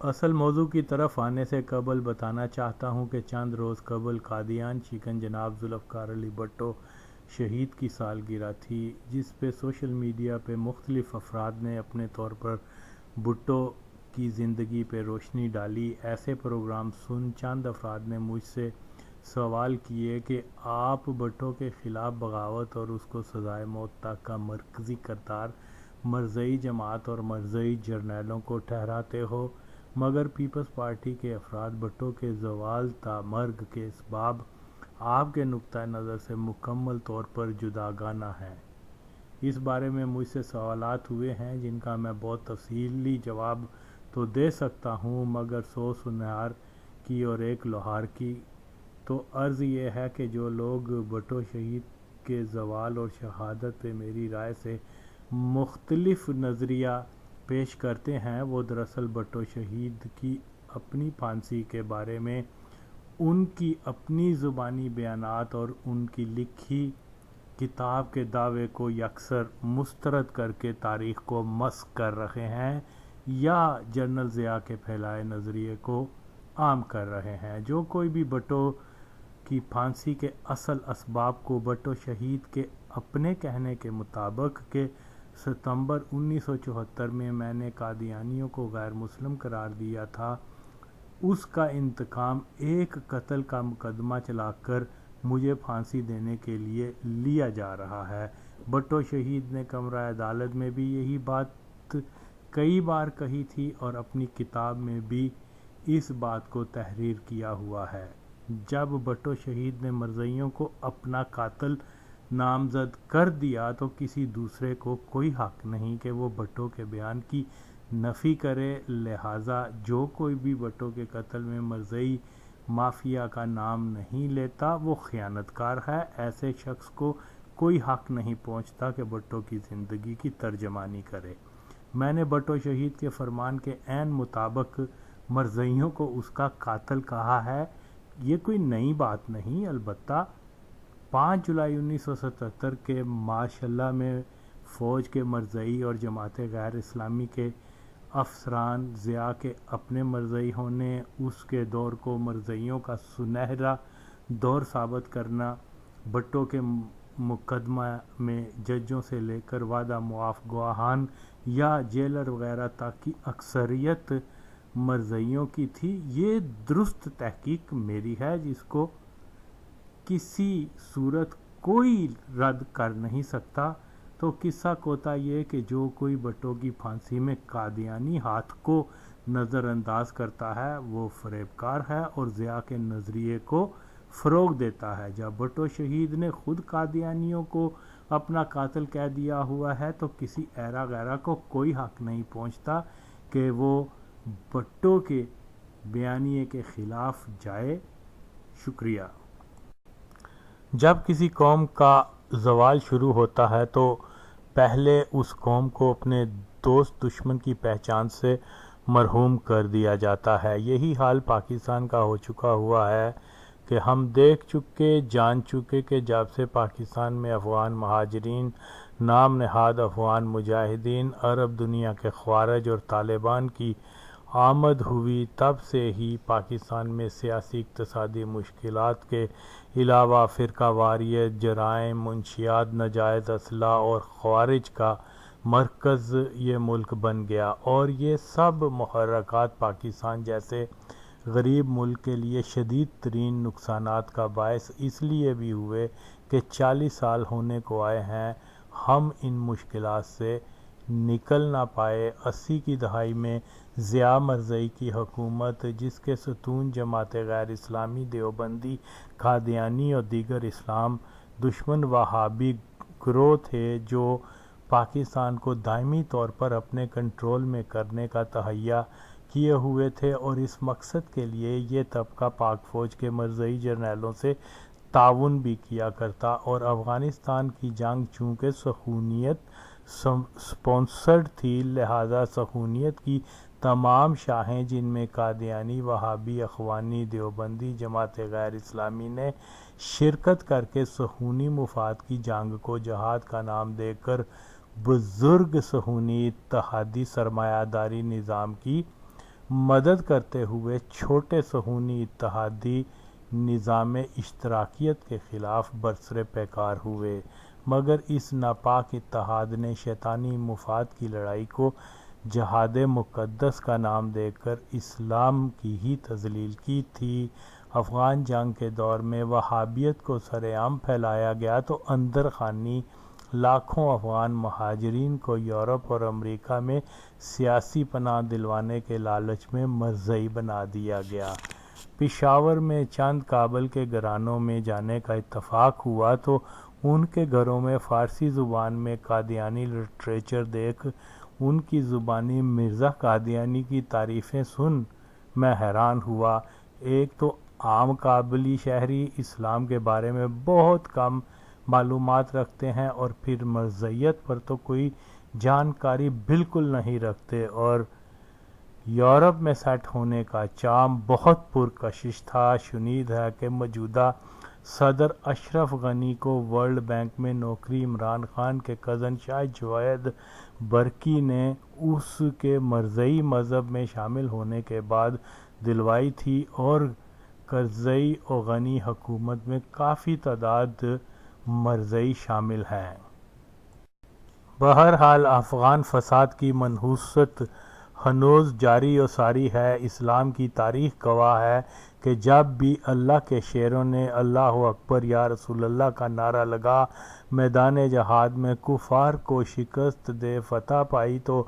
اصل موضوع کی طرف آنے سے قبل بتانا چاہتا ہوں کہ چند روز قبل قادیان چکن جناب ذوالفقار علی بھٹو شہید کی سالگرہ تھی، جس پہ سوشل میڈیا پہ مختلف افراد نے اپنے طور پر بھٹو کی زندگی پہ روشنی ڈالی۔ ایسے پروگرام سن چند افراد نے مجھ سے سوال کیے کہ آپ بھٹو کے خلاف بغاوت اور اس کو سزائے موت تک کا مرکزی کردار مرزائی جماعت اور مرزائی جرنیلوں کو ٹھہراتے ہو، مگر پیپلز پارٹی کے افراد بھٹو کے زوال تا مرگ کے اسباب آپ کے نقطہ نظر سے مکمل طور پر جداگانہ ہیں۔ اس بارے میں مجھ سے سوالات ہوئے ہیں جن کا میں بہت تفصیلی جواب تو دے سکتا ہوں، مگر 100 سنار کی اور ایک لوہار کی۔ تو عرض یہ ہے کہ جو لوگ بھٹو شہید کے زوال اور شہادت پہ میری رائے سے مختلف نظریہ پیش کرتے ہیں، وہ دراصل بھٹو شہید کی اپنی پھانسی کے بارے میں ان کی اپنی زبانی بیانات اور ان کی لکھی کتاب کے دعوے کو یکسر مسترد کر کے تاریخ کو مسخ کر رہے ہیں، یا جنرل ضیاء کے پھیلائے نظریے کو عام کر رہے ہیں۔ جو کوئی بھی بھٹو کی پھانسی کے اصل اسباب کو بھٹو شہید کے اپنے کہنے کے مطابق کہ ستمبر 1974 میں نے قادیانیوں کو غیر مسلم قرار دیا تھا، اس کا انتقام ایک قتل کا مقدمہ چلا کر مجھے پھانسی دینے کے لیے لیا جا رہا ہے۔ بھٹو شہید نے کمرہ عدالت میں بھی یہی بات کئی بار کہی تھی اور اپنی کتاب میں بھی اس بات کو تحریر کیا ہوا ہے۔ جب بھٹو شہید نے مرزائیوں کو اپنا قاتل نامزد کر دیا تو کسی دوسرے کو کوئی حق نہیں کہ وہ بھٹو کے بیان کی نفی کرے، لہٰذا جو کوئی بھی بھٹو کے قتل میں مرزائی مافیا کا نام نہیں لیتا وہ خیانت کار ہے۔ ایسے شخص کو کوئی حق نہیں پہنچتا کہ بھٹو کی زندگی کی ترجمانی کرے۔ میں نے بھٹو شہید کے فرمان کے عین مطابق مرزائیوں کو اس کا قاتل کہا ہے، یہ کوئی نئی بات نہیں۔ البتہ 5 جولائی 1977 کے ماشاءاللہ میں فوج کے مرزائی اور جماعت غیر اسلامی کے افسران ضیاء کے اپنے مرزائی ہونے، اس کے دور کو مرزائیوں کا سنہرا دور ثابت کرنا، بھٹو کے مقدمہ میں ججوں سے لے کر وعدہ معاف گواہان یا جیلر وغیرہ تک کی اکثریت مرزائیوں کی تھی، یہ درست تحقیق میری ہے جس کو کسی صورت کوئی رد کر نہیں سکتا۔ تو قصہ کوتا یہ کہ جو کوئی بھٹو کی پھانسی میں قادیانی ہاتھ کو نظر انداز کرتا ہے وہ فریب کار ہے اور ضیاء کے نظریے کو فروغ دیتا ہے۔ جب بھٹو شہید نے خود قادیانیوں کو اپنا قاتل کہہ دیا ہوا ہے تو کسی ایرا غیرہ کو کوئی حق نہیں پہنچتا کہ وہ بھٹو کے بیانیے کے خلاف جائے۔ شکریہ۔ جب کسی قوم کا زوال شروع ہوتا ہے تو پہلے اس قوم کو اپنے دوست دشمن کی پہچان سے محروم کر دیا جاتا ہے۔ یہی حال پاکستان کا ہو چکا ہوا ہے کہ ہم دیکھ چکے جان چکے کہ جب سے پاکستان میں افغان مہاجرین، نام نہاد افغان مجاہدین، عرب دنیا کے خوارج اور طالبان کی آمد ہوئی، تب سے ہی پاکستان میں سیاسی اقتصادی مشکلات کے علاوہ فرقہ واریت، جرائم، منشیات، ناجائز اسلحہ اور خوارج کا مرکز یہ ملک بن گیا، اور یہ سب محرکات پاکستان جیسے غریب ملک کے لیے شدید ترین نقصانات کا باعث اس لیے بھی ہوئے کہ 40 سال ہونے کو آئے ہیں ہم ان مشکلات سے نکل نہ پائے۔ 80 کی دہائی میں ضیاء مرزائی کی حکومت، جس کے ستون جماعت غیر اسلامی، دیوبندی، قادیانی اور دیگر اسلام دشمن وہابی گروہ تھے، جو پاکستان کو دائمی طور پر اپنے کنٹرول میں کرنے کا تہیہ کیے ہوئے تھے، اور اس مقصد کے لیے یہ طبقہ پاک فوج کے مرزائی جرنیلوں سے تعاون بھی کیا کرتا، اور افغانستان کی جنگ چونکہ صہیونیت سپانسرڈ تھی، لہذا صہیونیت کی تمام شاخیں جن میں قادیانی، وہابی، اخوانی، دیوبندی، جماعت غیر اسلامی نے شرکت کر کے صہیونی مفاد کی جنگ کو جہاد کا نام دے کر بزرگ صہیونی اتحادی سرمایہ داری نظام کی مدد کرتے ہوئے چھوٹے صہیونی اتحادی نظام اشتراکیت کے خلاف برسر پیکار ہوئے، مگر اس ناپاک اتحاد نے شیطانی مفاد کی لڑائی کو جہاد مقدس کا نام دے کر اسلام کی ہی تضلیل کی تھی۔ افغان جنگ کے دور میں وہابیت کو سر عام پھیلایا گیا تو اندر خانی لاکھوں افغان مہاجرین کو یورپ اور امریکہ میں سیاسی پناہ دلوانے کے لالچ میں مرزئی بنا دیا گیا۔ پشاور میں چند کابل کے گھرانوں میں جانے کا اتفاق ہوا تو ان کے گھروں میں فارسی زبان میں قادیانی لٹریچر دیکھ ان کی زبانی مرزا قادیانی کی تعریفیں سن میں حیران ہوا۔ ایک تو عام کابلی شہری اسلام کے بارے میں بہت کم معلومات رکھتے ہیں اور پھر مرزیت پر تو کوئی جانکاری بالکل نہیں رکھتے، اور یورپ میں سیٹ ہونے کا چام بہت پرکشش تھا۔ شنید ہے کہ موجودہ صدر اشرف غنی کو ورلڈ بینک میں نوکری عمران خان کے کزن شاہ جوید برقی نے اس کے مرزئی مذہب میں شامل ہونے کے بعد دلوائی تھی، اور کرزئی اور غنی حکومت میں کافی تعداد مرزئی شامل ہیں۔ بہرحال افغان فساد کی منحوست ہنوز جاری و ساری ہے۔ اسلام کی تاریخ گواہ ہے کہ جب بھی اللہ کے شیروں نے اللہ اکبر یا رسول اللہ کا نعرہ لگا میدان جہاد میں کفار کو شکست دے فتح پائی تو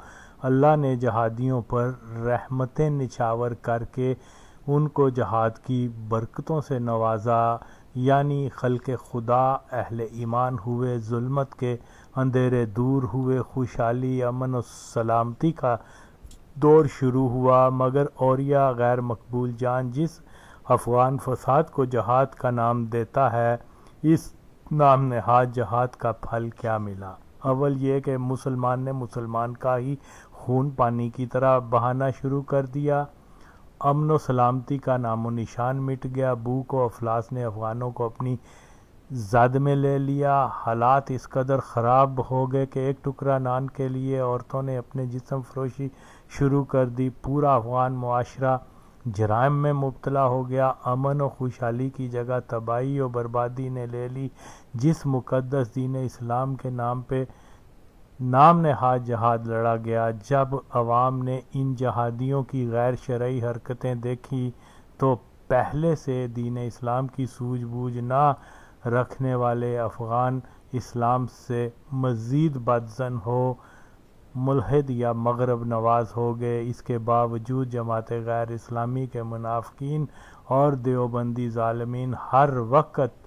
اللہ نے جہادیوں پر رحمتیں نچھاور کر کے ان کو جہاد کی برکتوں سے نوازا، یعنی خلق خدا اہل ایمان ہوئے، ظلمت کے اندھیرے دور ہوئے، خوشحالی امن و سلامتی کا دور شروع ہوا۔ مگر اوریہ غیر مقبول جان جس افغان فساد کو جہاد کا نام دیتا ہے، اس نام نہاد جہاد کا پھل کیا ملا؟ اول یہ کہ مسلمان نے مسلمان کا ہی خون پانی کی طرح بہانا شروع کر دیا، امن و سلامتی کا نام و نشان مٹ گیا، بھوک و افلاس نے افغانوں کو اپنی زد میں لے لیا، حالات اس قدر خراب ہو گئے کہ ایک ٹکڑا نان کے لیے عورتوں نے اپنے جسم فروشی شروع کر دی، پورا افغان معاشرہ جرائم میں مبتلا ہو گیا، امن و خوشحالی کی جگہ تباہی و بربادی نے لے لی۔ جس مقدس دین اسلام کے نام پہ نام نہاد جہاد لڑا گیا، جب عوام نے ان جہادیوں کی غیر شرعی حرکتیں دیکھی تو پہلے سے دین اسلام کی سوجھ بوجھ نہ رکھنے والے افغان اسلام سے مزید بدظن ہو، ملحد یا مغرب نواز ہو گئے۔ اس کے باوجود جماعت غیر اسلامی کے منافقین اور دیوبندی ظالمین ہر وقت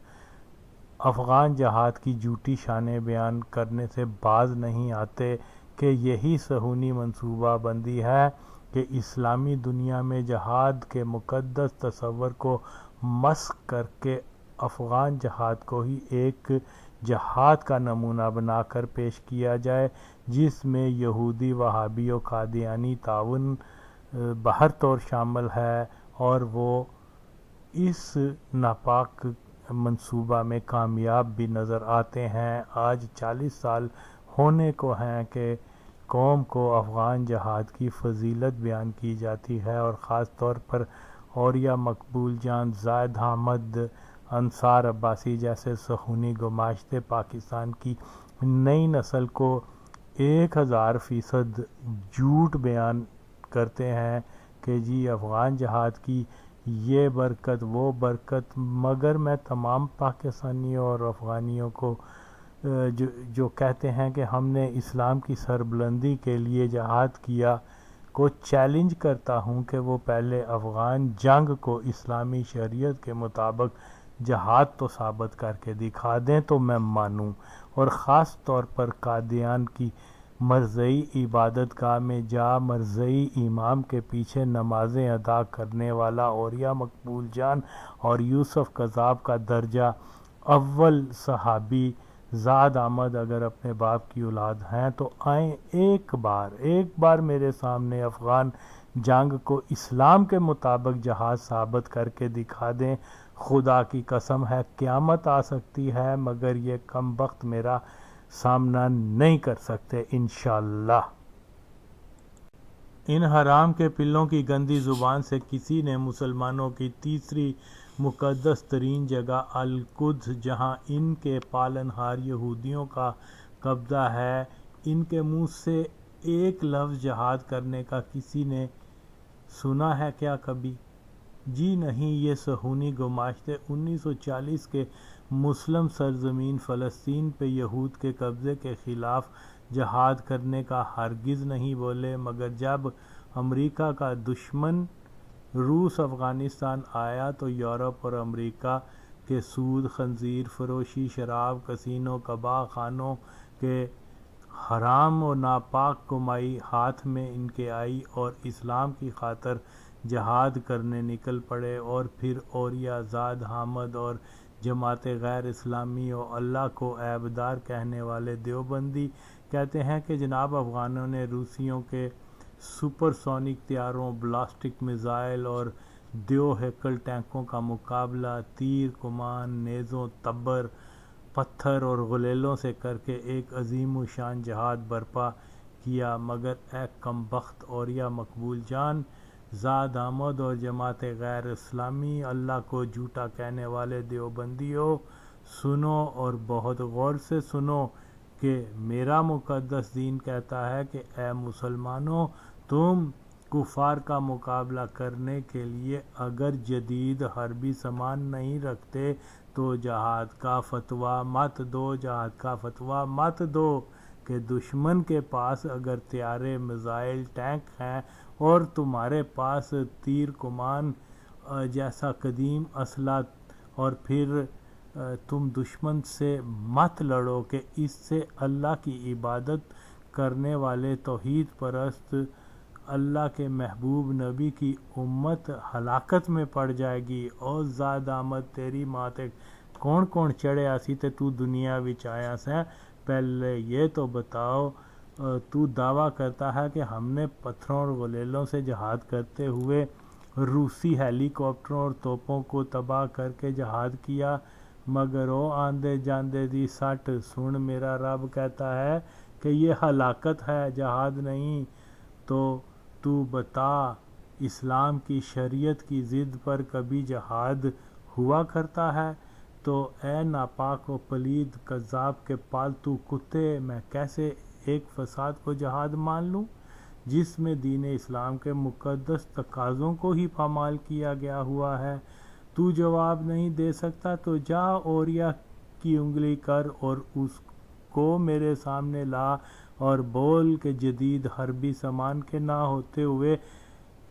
افغان جہاد کی جھوٹی شانیں بیان کرنے سے باز نہیں آتے کہ یہی صہیونی منصوبہ بندی ہے کہ اسلامی دنیا میں جہاد کے مقدس تصور کو مسخ کر کے افغان جہاد کو ہی ایک جہاد کا نمونہ بنا کر پیش کیا جائے، جس میں یہودی وہابی و قادیانی تعاون بہر طور شامل ہے، اور وہ اس ناپاک منصوبہ میں کامیاب بھی نظر آتے ہیں۔ آج 40 سال ہونے کو ہیں کہ قوم کو افغان جہاد کی فضیلت بیان کی جاتی ہے، اور خاص طور پر اوریہ مقبول جان زاہد احمد انصار عباسی جیسے صہیونی گماشتے پاکستان کی نئی نسل کو 1000% جھوٹ بیان کرتے ہیں کہ جی افغان جہاد کی یہ برکت وہ برکت، مگر میں تمام پاکستانیوں اور افغانیوں کو جو کہتے ہیں کہ ہم نے اسلام کی سربلندی کے لیے جہاد کیا کو چیلنج کرتا ہوں کہ وہ پہلے افغان جنگ کو اسلامی شریعت کے مطابق جہاد تو ثابت کر کے دکھا دیں تو میں مانوں۔ اور خاص طور پر قادیان کی مرزئی عبادت گاہ میں جا مرزئی امام کے پیچھے نمازیں ادا کرنے والا اوریہ مقبول جان اور یوسف قذاب کا درجہ اول صحابی زاہد احمد اگر اپنے باپ کی اولاد ہیں تو آئیں ایک بار میرے سامنے افغان جنگ کو اسلام کے مطابق جہاد ثابت کر کے دکھا دیں۔ خدا کی قسم ہے قیامت آ سکتی ہے مگر یہ کم بخت میرا سامنا نہیں کر سکتے۔ ان حرام کے پلوں کی گندی زبان سے کسی نے مسلمانوں کی تیسری مقدس ترین جگہ القدس، جہاں ان کے پالن ہار یہودیوں کا قبضہ ہے، ان کے منہ سے ایک لفظ جہاد کرنے کا کسی نے سنا ہے کیا کبھی؟ جی نہیں، یہ صہیونی گماشتے 1940 کے مسلم سرزمین فلسطین پہ یہود کے قبضے کے خلاف جہاد کرنے کا ہرگز نہیں بولے، مگر جب امریکہ کا دشمن روس افغانستان آیا تو یورپ اور امریکہ کے سود، خنزیر فروشی، شراب، کسینو، کباب خانوں کے حرام و ناپاک کمائی ہاتھ میں ان کے آئی اور اسلام کی خاطر جہاد کرنے نکل پڑے۔ اور پھر اولیاء زاد حامد اور جماعت غیر اسلامی و اللہ کو عیبدار کہنے والے دیوبندی کہتے ہیں کہ جناب افغانوں نے روسیوں کے سپر سونک طیاروں، بالسٹک میزائل اور دیو ہیکل ٹینکوں کا مقابلہ تیر کمان، نیزوں، تبر، پتھر اور غلیلوں سے کر کے ایک عظیم الشان جہاد برپا کیا، مگر اے کم بخت اولیاء مقبول جان زاد احمد اور جماعت غیر اسلامی اللہ کو جھوٹا کہنے والے دیوبندیوں، سنو اور بہت غور سے سنو کہ میرا مقدس دین کہتا ہے کہ اے مسلمانوں، تم کفار کا مقابلہ کرنے کے لیے اگر جدید حربی سامان نہیں رکھتے تو جہاد کا فتویٰ مت دو، جہاد کا فتویٰ مت دو کہ دشمن کے پاس اگر طیارے، میزائل، ٹینک ہیں اور تمہارے پاس تیر کمان جیسا قدیم اسلحہ، اور پھر تم دشمن سے مت لڑو کہ اس سے اللہ کی عبادت کرنے والے توحید پرست اللہ کے محبوب نبی کی امت ہلاکت میں پڑ جائے گی۔ اور زاد احمد تیری ماں تے کون کون چڑھیا سی تے تو دنیا وچ آیا سیں؟ پہلے یہ تو بتاؤ، تو دعویٰ کرتا ہے کہ ہم نے پتھروں اور غلیلوں سے جہاد کرتے ہوئے روسی ہیلی کاپٹروں اور توپوں کو تباہ کر کے جہاد کیا، مگر او آندے جاندے دی سٹ سن، میرا رب کہتا ہے کہ یہ ہلاکت ہے، جہاد نہیں۔ تو بتا، اسلام کی شریعت کی ضد پر کبھی جہاد ہوا کرتا ہے؟ تو اے ناپاک و پلید کذاب کے پالتو کتے، میں کیسے ایک فساد کو جہاد مان لوں جس میں دین اسلام کے مقدس تقاضوں کو ہی پامال کیا گیا ہوا ہے؟ تو جواب نہیں دے سکتا تو جا اولیاء کی انگلی کر اور اس کو میرے سامنے لا اور بول کہ جدید حربی سامان کے نہ ہوتے ہوئے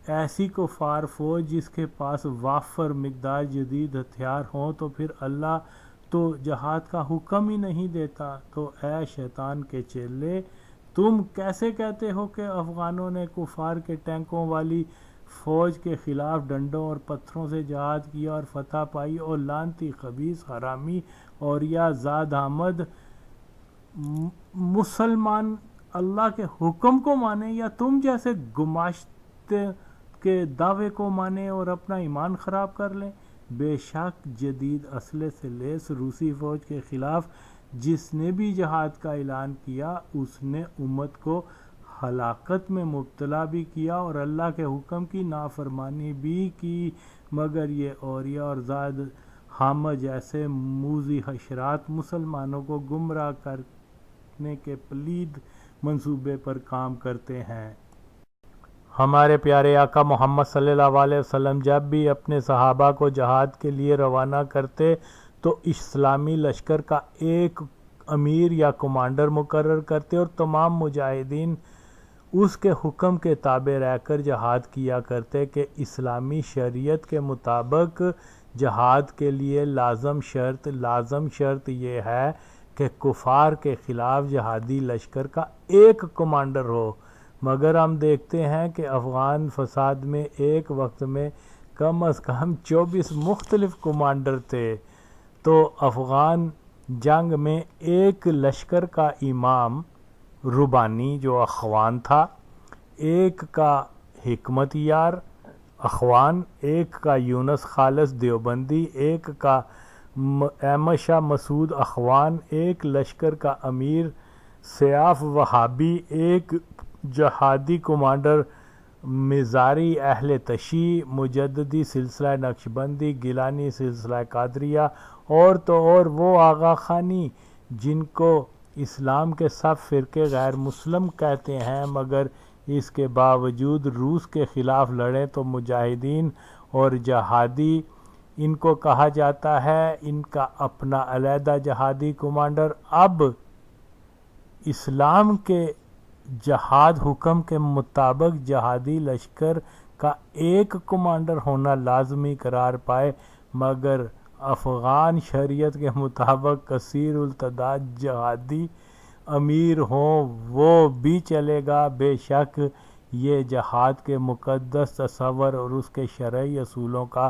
ایسی کفار فوج جس کے پاس وافر مقدار جدید ہتھیار ہوں تو پھر اللہ تو جہاد کا حکم ہی نہیں دیتا۔ تو اے شیطان کے چیلے، تم کیسے کہتے ہو کہ افغانوں نے کفار کے ٹینکوں والی فوج کے خلاف ڈنڈوں اور پتھروں سے جہاد کیا اور فتح پائی؟ اور لعنتی خبیث حرامی اولیاء زاد احمد مسلمان اللہ کے حکم کو مانے یا تم جیسے گماشتے کے دعوے کو مانے اور اپنا ایمان خراب کر لیں؟ بے شک جدید اسلحے سے لیس روسی فوج کے خلاف جس نے بھی جہاد کا اعلان کیا اس نے امت کو ہلاکت میں مبتلا بھی کیا اور اللہ کے حکم کی نافرمانی بھی کی، مگر یہ اولیاء اور زاد حامد جیسے موذی حشرات مسلمانوں کو گمراہ کرنے کے پلید منصوبے پر کام کرتے ہیں۔ ہمارے پیارے آقا محمد صلی اللہ علیہ وسلم جب بھی اپنے صحابہ کو جہاد کے لیے روانہ کرتے تو اسلامی لشکر کا ایک امیر یا کمانڈر مقرر کرتے اور تمام مجاہدین اس کے حکم کے تابع رہ کر جہاد کیا کرتے کہ اسلامی شریعت کے مطابق جہاد کے لیے لازم شرط یہ ہے کہ کفار کے خلاف جہادی لشکر کا ایک کمانڈر ہو، مگر ہم دیکھتے ہیں کہ افغان فساد میں ایک وقت میں کم از کم 24 مختلف کمانڈر تھے۔ تو افغان جنگ میں ایک لشکر کا امام ربانی جو اخوان تھا، ایک کا حکمت یار اخوان، ایک کا یونس خالص دیوبندی، ایک کا احمد شاہ مسعود اخوان، ایک لشکر کا امیر سیاف وہابی، ایک جہادی کمانڈر مزاری اہل تشیع، مجددی سلسلہ نقشبندی، گیلانی سلسلہ قادریہ اور تو اور وہ آغا خانی جن کو اسلام کے سب فرقے غیر مسلم کہتے ہیں مگر اس کے باوجود روس کے خلاف لڑیں تو مجاہدین اور جہادی ان کو کہا جاتا ہے، ان کا اپنا علیحدہ جہادی کمانڈر۔ اب اسلام کے جہاد حکم کے مطابق جہادی لشکر کا ایک کمانڈر ہونا لازمی قرار پائے، مگر افغان شریعت کے مطابق کثیر التعداد جہادی امیر ہوں وہ بھی چلے گا۔ بے شک یہ جہاد کے مقدس تصور اور اس کے شرعی اصولوں کا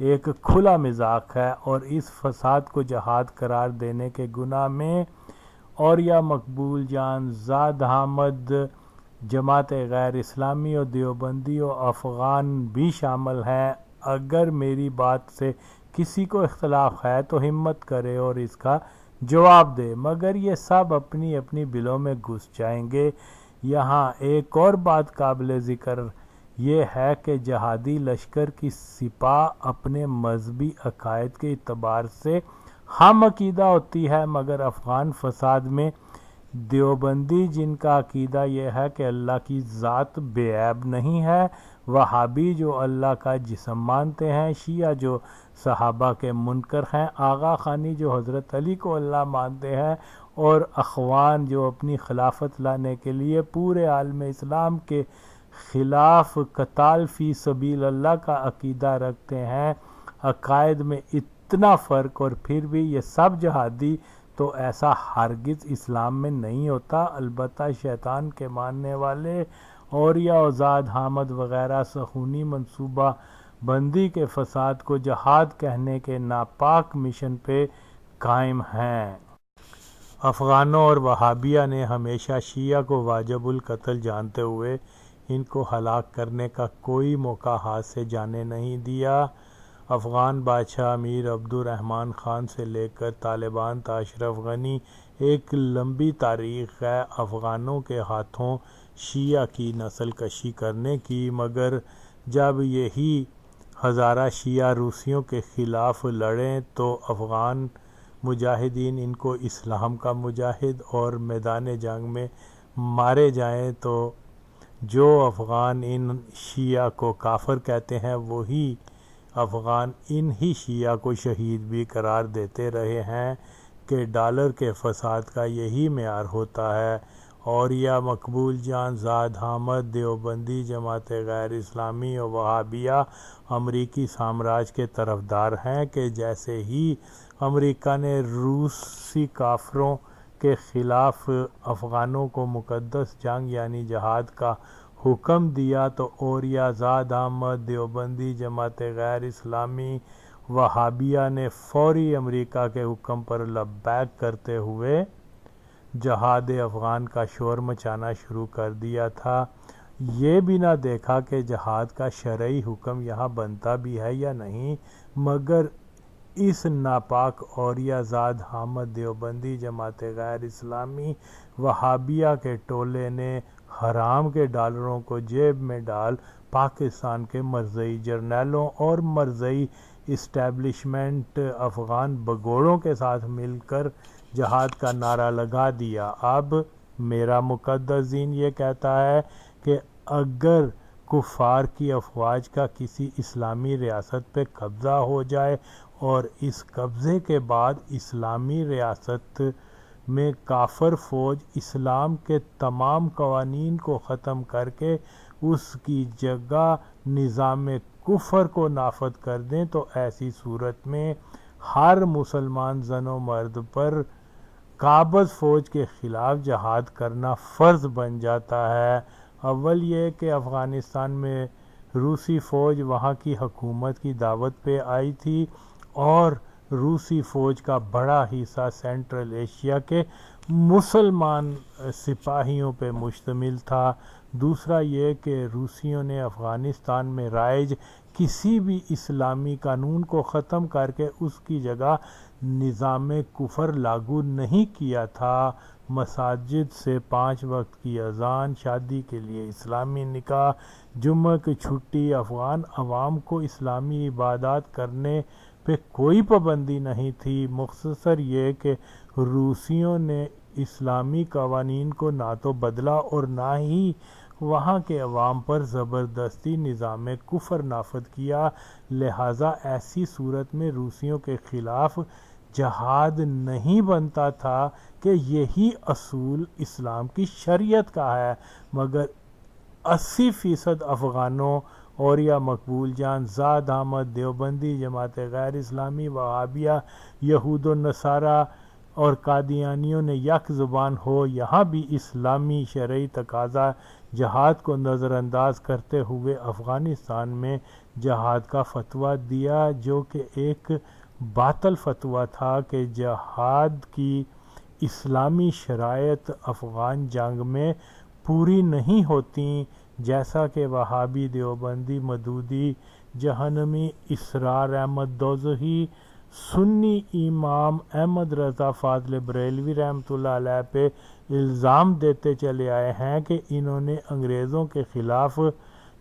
ایک کھلا مذاق ہے، اور اس فساد کو جہاد قرار دینے کے گناہ میں اور یا مقبول جان، زاد احمد، جماعت غیر اسلامی اور دیوبندی و افغان بھی شامل ہیں۔ اگر میری بات سے کسی کو اختلاف ہے تو ہمت کرے اور اس کا جواب دے، مگر یہ سب اپنی اپنی بلوں میں گھس جائیں گے۔ یہاں ایک اور بات قابل ذکر یہ ہے کہ جہادی لشکر کی سپاہ اپنے مذہبی عقائد کے اعتبار سے ہم عقیدہ ہوتی ہے، مگر افغان فساد میں دیوبندی جن کا عقیدہ یہ ہے کہ اللہ کی ذات بے عیب نہیں ہے، وہابی جو اللہ کا جسم مانتے ہیں، شیعہ جو صحابہ کے منکر ہیں، آغا خانی جو حضرت علی کو اللہ مانتے ہیں، اور اخوان جو اپنی خلافت لانے کے لیے پورے عالم اسلام کے خلاف قتال فی سبیل اللہ کا عقیدہ رکھتے ہیں۔ عقائد میں اتنا فرق اور پھر بھی یہ سب جہادی، تو ایسا ہرگز اسلام میں نہیں ہوتا۔ البتہ شیطان کے ماننے والے اور یا زاد حامد وغیرہ سخونی منصوبہ بندی کے فساد کو جہاد کہنے کے ناپاک مشن پہ قائم ہیں۔ افغانوں اور وہابیہ نے ہمیشہ شیعہ کو واجب القتل جانتے ہوئے ان کو ہلاک کرنے کا کوئی موقع ہاتھ سے جانے نہیں دیا۔ افغان بادشاہ امیر عبدالرحمن خان سے لے کر طالبان تا اشرف غنی ایک لمبی تاریخ ہے افغانوں کے ہاتھوں شیعہ کی نسل کشی کرنے کی، مگر جب یہی ہزارہ شیعہ روسیوں کے خلاف لڑیں تو افغان مجاہدین ان کو اسلام کا مجاہد اور میدان جنگ میں مارے جائیں تو جو افغان ان شیعہ کو کافر کہتے ہیں وہی افغان ان ہی شیعہ کو شہید بھی قرار دیتے رہے ہیں کہ ڈالر کے فساد کا یہی معیار ہوتا ہے۔ اور یا مقبول جان، زاد حامد، دیوبندی، جماعت غیر اسلامی اور وہابیہ امریکی سامراج کے طرفدار ہیں کہ جیسے ہی امریکہ نے روسی کافروں کے خلاف افغانوں کو مقدس جنگ یعنی جہاد کا حکم دیا تو اوریا، زاد احمد، دیوبندی، جماعت غیر اسلامی، وہابیہ نے فوری امریکہ کے حکم پر لبیک کرتے ہوئے جہاد افغان کا شور مچانا شروع کر دیا تھا۔ یہ بھی نہ دیکھا کہ جہاد کا شرعی حکم یہاں بنتا بھی ہے یا نہیں، مگر اس ناپاک اوریا، زاد حامد، دیوبندی، جماعت غیر اسلامی، وہابیہ کے ٹولے نے حرام کے ڈالروں کو جیب میں ڈال پاکستان کے مرزئی جرنیلوں اور مرزئی اسٹیبلشمنٹ افغان بگوڑوں کے ساتھ مل کر جہاد کا نعرہ لگا دیا۔ اب میرا مقدس دین یہ کہتا ہے کہ اگر کفار کی افواج کا کسی اسلامی ریاست پہ قبضہ ہو جائے اور اس قبضے کے بعد اسلامی ریاست میں کافر فوج اسلام کے تمام قوانین کو ختم کر کے اس کی جگہ نظام کفر کو نافذ کر دیں تو ایسی صورت میں ہر مسلمان زن و مرد پر قابض فوج کے خلاف جہاد کرنا فرض بن جاتا ہے۔ اول یہ کہ افغانستان میں روسی فوج وہاں کی حکومت کی دعوت پہ آئی تھی اور روسی فوج کا بڑا حصہ سینٹرل ایشیا کے مسلمان سپاہیوں پہ مشتمل تھا۔ دوسرا یہ کہ روسیوں نے افغانستان میں رائج کسی بھی اسلامی قانون کو ختم کر کے اس کی جگہ نظام کفر لاگو نہیں کیا تھا۔ مساجد سے 5 وقت کی اذان، شادی کے لیے اسلامی نکاح، جمعہ کی چھٹی، افغان عوام کو اسلامی عبادات کرنے پہ کوئی پابندی نہیں تھی۔ مختصر یہ کہ روسیوں نے اسلامی قوانین کو نہ تو بدلا اور نہ ہی وہاں کے عوام پر زبردستی نظام کفر نافذ کیا، لہٰذا ایسی صورت میں روسیوں کے خلاف جہاد نہیں بنتا تھا کہ یہی اصول اسلام کی شریعت کا ہے، مگر 80% افغانوں اور یا مقبول جان، زاد احمد، دیوبندی، جماعت غیر اسلامی، وہابیہ، یہود و نصارہ اور قادیانیوں نے یک زبان ہو یہاں بھی اسلامی شرعی تقاضا جہاد کو نظر انداز کرتے ہوئے افغانستان میں جہاد کا فتویٰ دیا، جو کہ ایک باطل فتویٰ تھا کہ جہاد کی اسلامی شرائط افغان جنگ میں پوری نہیں ہوتیں، جیسا کہ وہابی، دیوبندی، مودودی، جہنمی، اسرار احمد دوزخی، سنی امام احمد رضا فاضل بریلوی رحمۃ اللہ علیہ پہ الزام دیتے چلے آئے ہیں کہ انہوں نے انگریزوں کے خلاف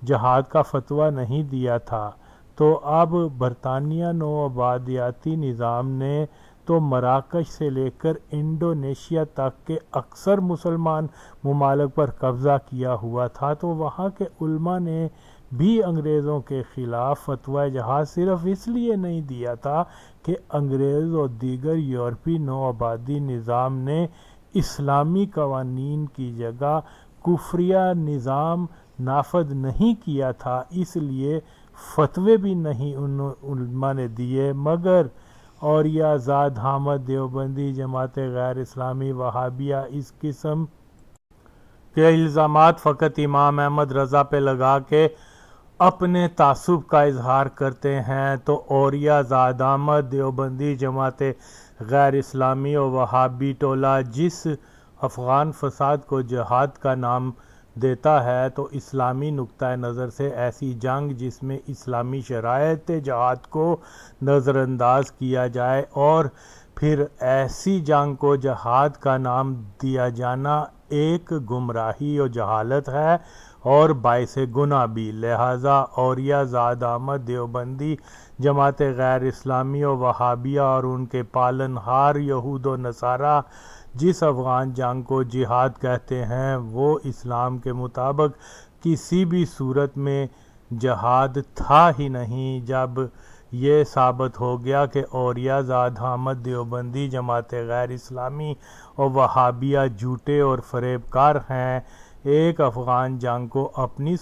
جہاد کا فتویٰ نہیں دیا تھا۔ تو اب برطانیہ نو آبادیاتی نظام نے تو مراکش سے لے کر انڈونیشیا تک کے اکثر مسلمان ممالک پر قبضہ کیا ہوا تھا، تو وہاں کے علماء نے بھی انگریزوں کے خلاف فتویٰ جہاد صرف اس لیے نہیں دیا تھا کہ انگریز اور دیگر یورپی نو آبادی نظام نے اسلامی قوانین کی جگہ کفریہ نظام نافذ نہیں کیا تھا، اس لیے فتوے بھی نہیں ان علماء نے دیے، مگر اور یا زاد احمد، دیوبندی، جماعت غیر اسلامی، وہابیہ اس قسم کے الزامات فقط امام احمد رضا پہ لگا کے اپنے تعصب کا اظہار کرتے ہیں، تو اوریا، زاد احمد، دیوبندی، جماعت غیر اسلامی اور وہابی ٹولہ جس افغان فساد کو جہاد کا نام دیتا ہے، تو اسلامی نقطہ نظر سے ایسی جنگ جس میں اسلامی شرائط جہاد کو نظر انداز کیا جائے اور پھر ایسی جنگ کو جہاد کا نام دیا جانا ایک گمراہی اور جہالت ہے اور باعث گناہ بھی، لہٰذا اوریا، زاد احمد، دیوبندی، جماعت غیر اسلامی اور وہابیہ اور ان کے پالن ہار یہود و نصارہ جس افغان جنگ کو جہاد کہتے ہیں، وہ اسلام کے مطابق کسی بھی صورت میں جہاد تھا ہی نہیں۔ جب یہ ثابت ہو گیا کہ اوریا، زاد احمد، دیوبندی، جماعت غیر اسلامی اور وہابیہ جھوٹے اور فریب کار ہیں، ایک افغان جنگ کو اپنی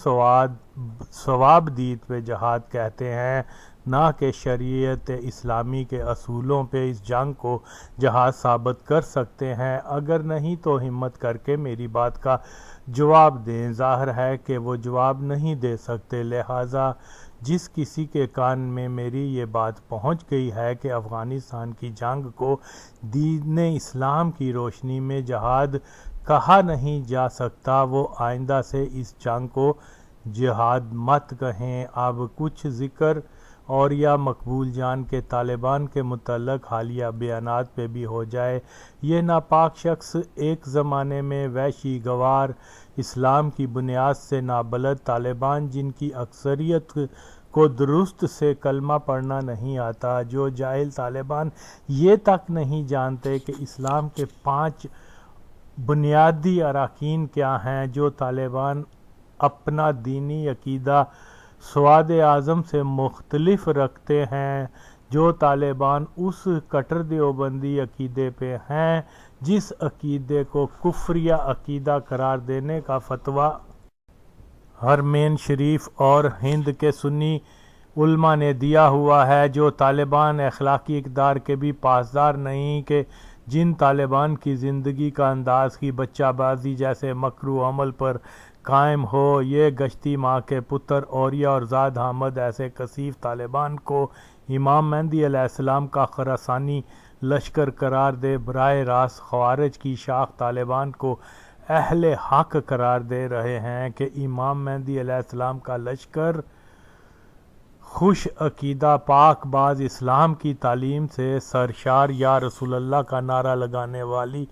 ثواب دید پہ جہاد کہتے ہیں، نہ کہ شریعت اسلامی کے اصولوں پہ اس جنگ کو جہاد ثابت کر سکتے ہیں، اگر نہیں تو ہمت کر کے میری بات کا جواب دیں۔ ظاہر ہے کہ وہ جواب نہیں دے سکتے، لہٰذا جس کسی کے کان میں میری یہ بات پہنچ گئی ہے کہ افغانستان کی جنگ کو دین اسلام کی روشنی میں جہاد کہا نہیں جا سکتا، وہ آئندہ سے اس جنگ کو جہاد مت کہیں۔ اب کچھ ذکر اور یا مقبول جان کے طالبان کے متعلق حالیہ بیانات پہ بھی ہو جائے۔ یہ ناپاک شخص ایک زمانے میں وحشی گوار، اسلام کی بنیاد سے نابلد طالبان جن کی اکثریت کو درست سے کلمہ پڑھنا نہیں آتا، جو جاہل طالبان یہ تک نہیں جانتے کہ اسلام کے 5 بنیادی اراکین کیا ہیں، جو طالبان اپنا دینی عقیدہ سواد اعظم سے مختلف رکھتے ہیں، جو طالبان اس کٹر دیوبندی عقیدے پہ ہیں جس عقیدے کو کفریہ عقیدہ قرار دینے کا فتویٰ حرمین شریف اور ہند کے سنی علماء نے دیا ہوا ہے، جو طالبان اخلاقی اقدار کے بھی پاسدار نہیں، کہ جن طالبان کی زندگی کا انداز کی بچہ بازی جیسے مکروہ عمل پر قائم ہو، یہ گشتی ماں کے پتر اوریا اور زاد احمد ایسے کثیف طالبان کو امام مہدی علیہ السلام کا خراسانی لشکر قرار دے، براہ راست خوارج کی شاخ طالبان کو اہل حق قرار دے رہے ہیں کہ امام مہدی علیہ السلام کا لشکر خوش عقیدہ پاک باز اسلام کی تعلیم سے سرشار یا رسول اللہ کا نعرہ لگانے والی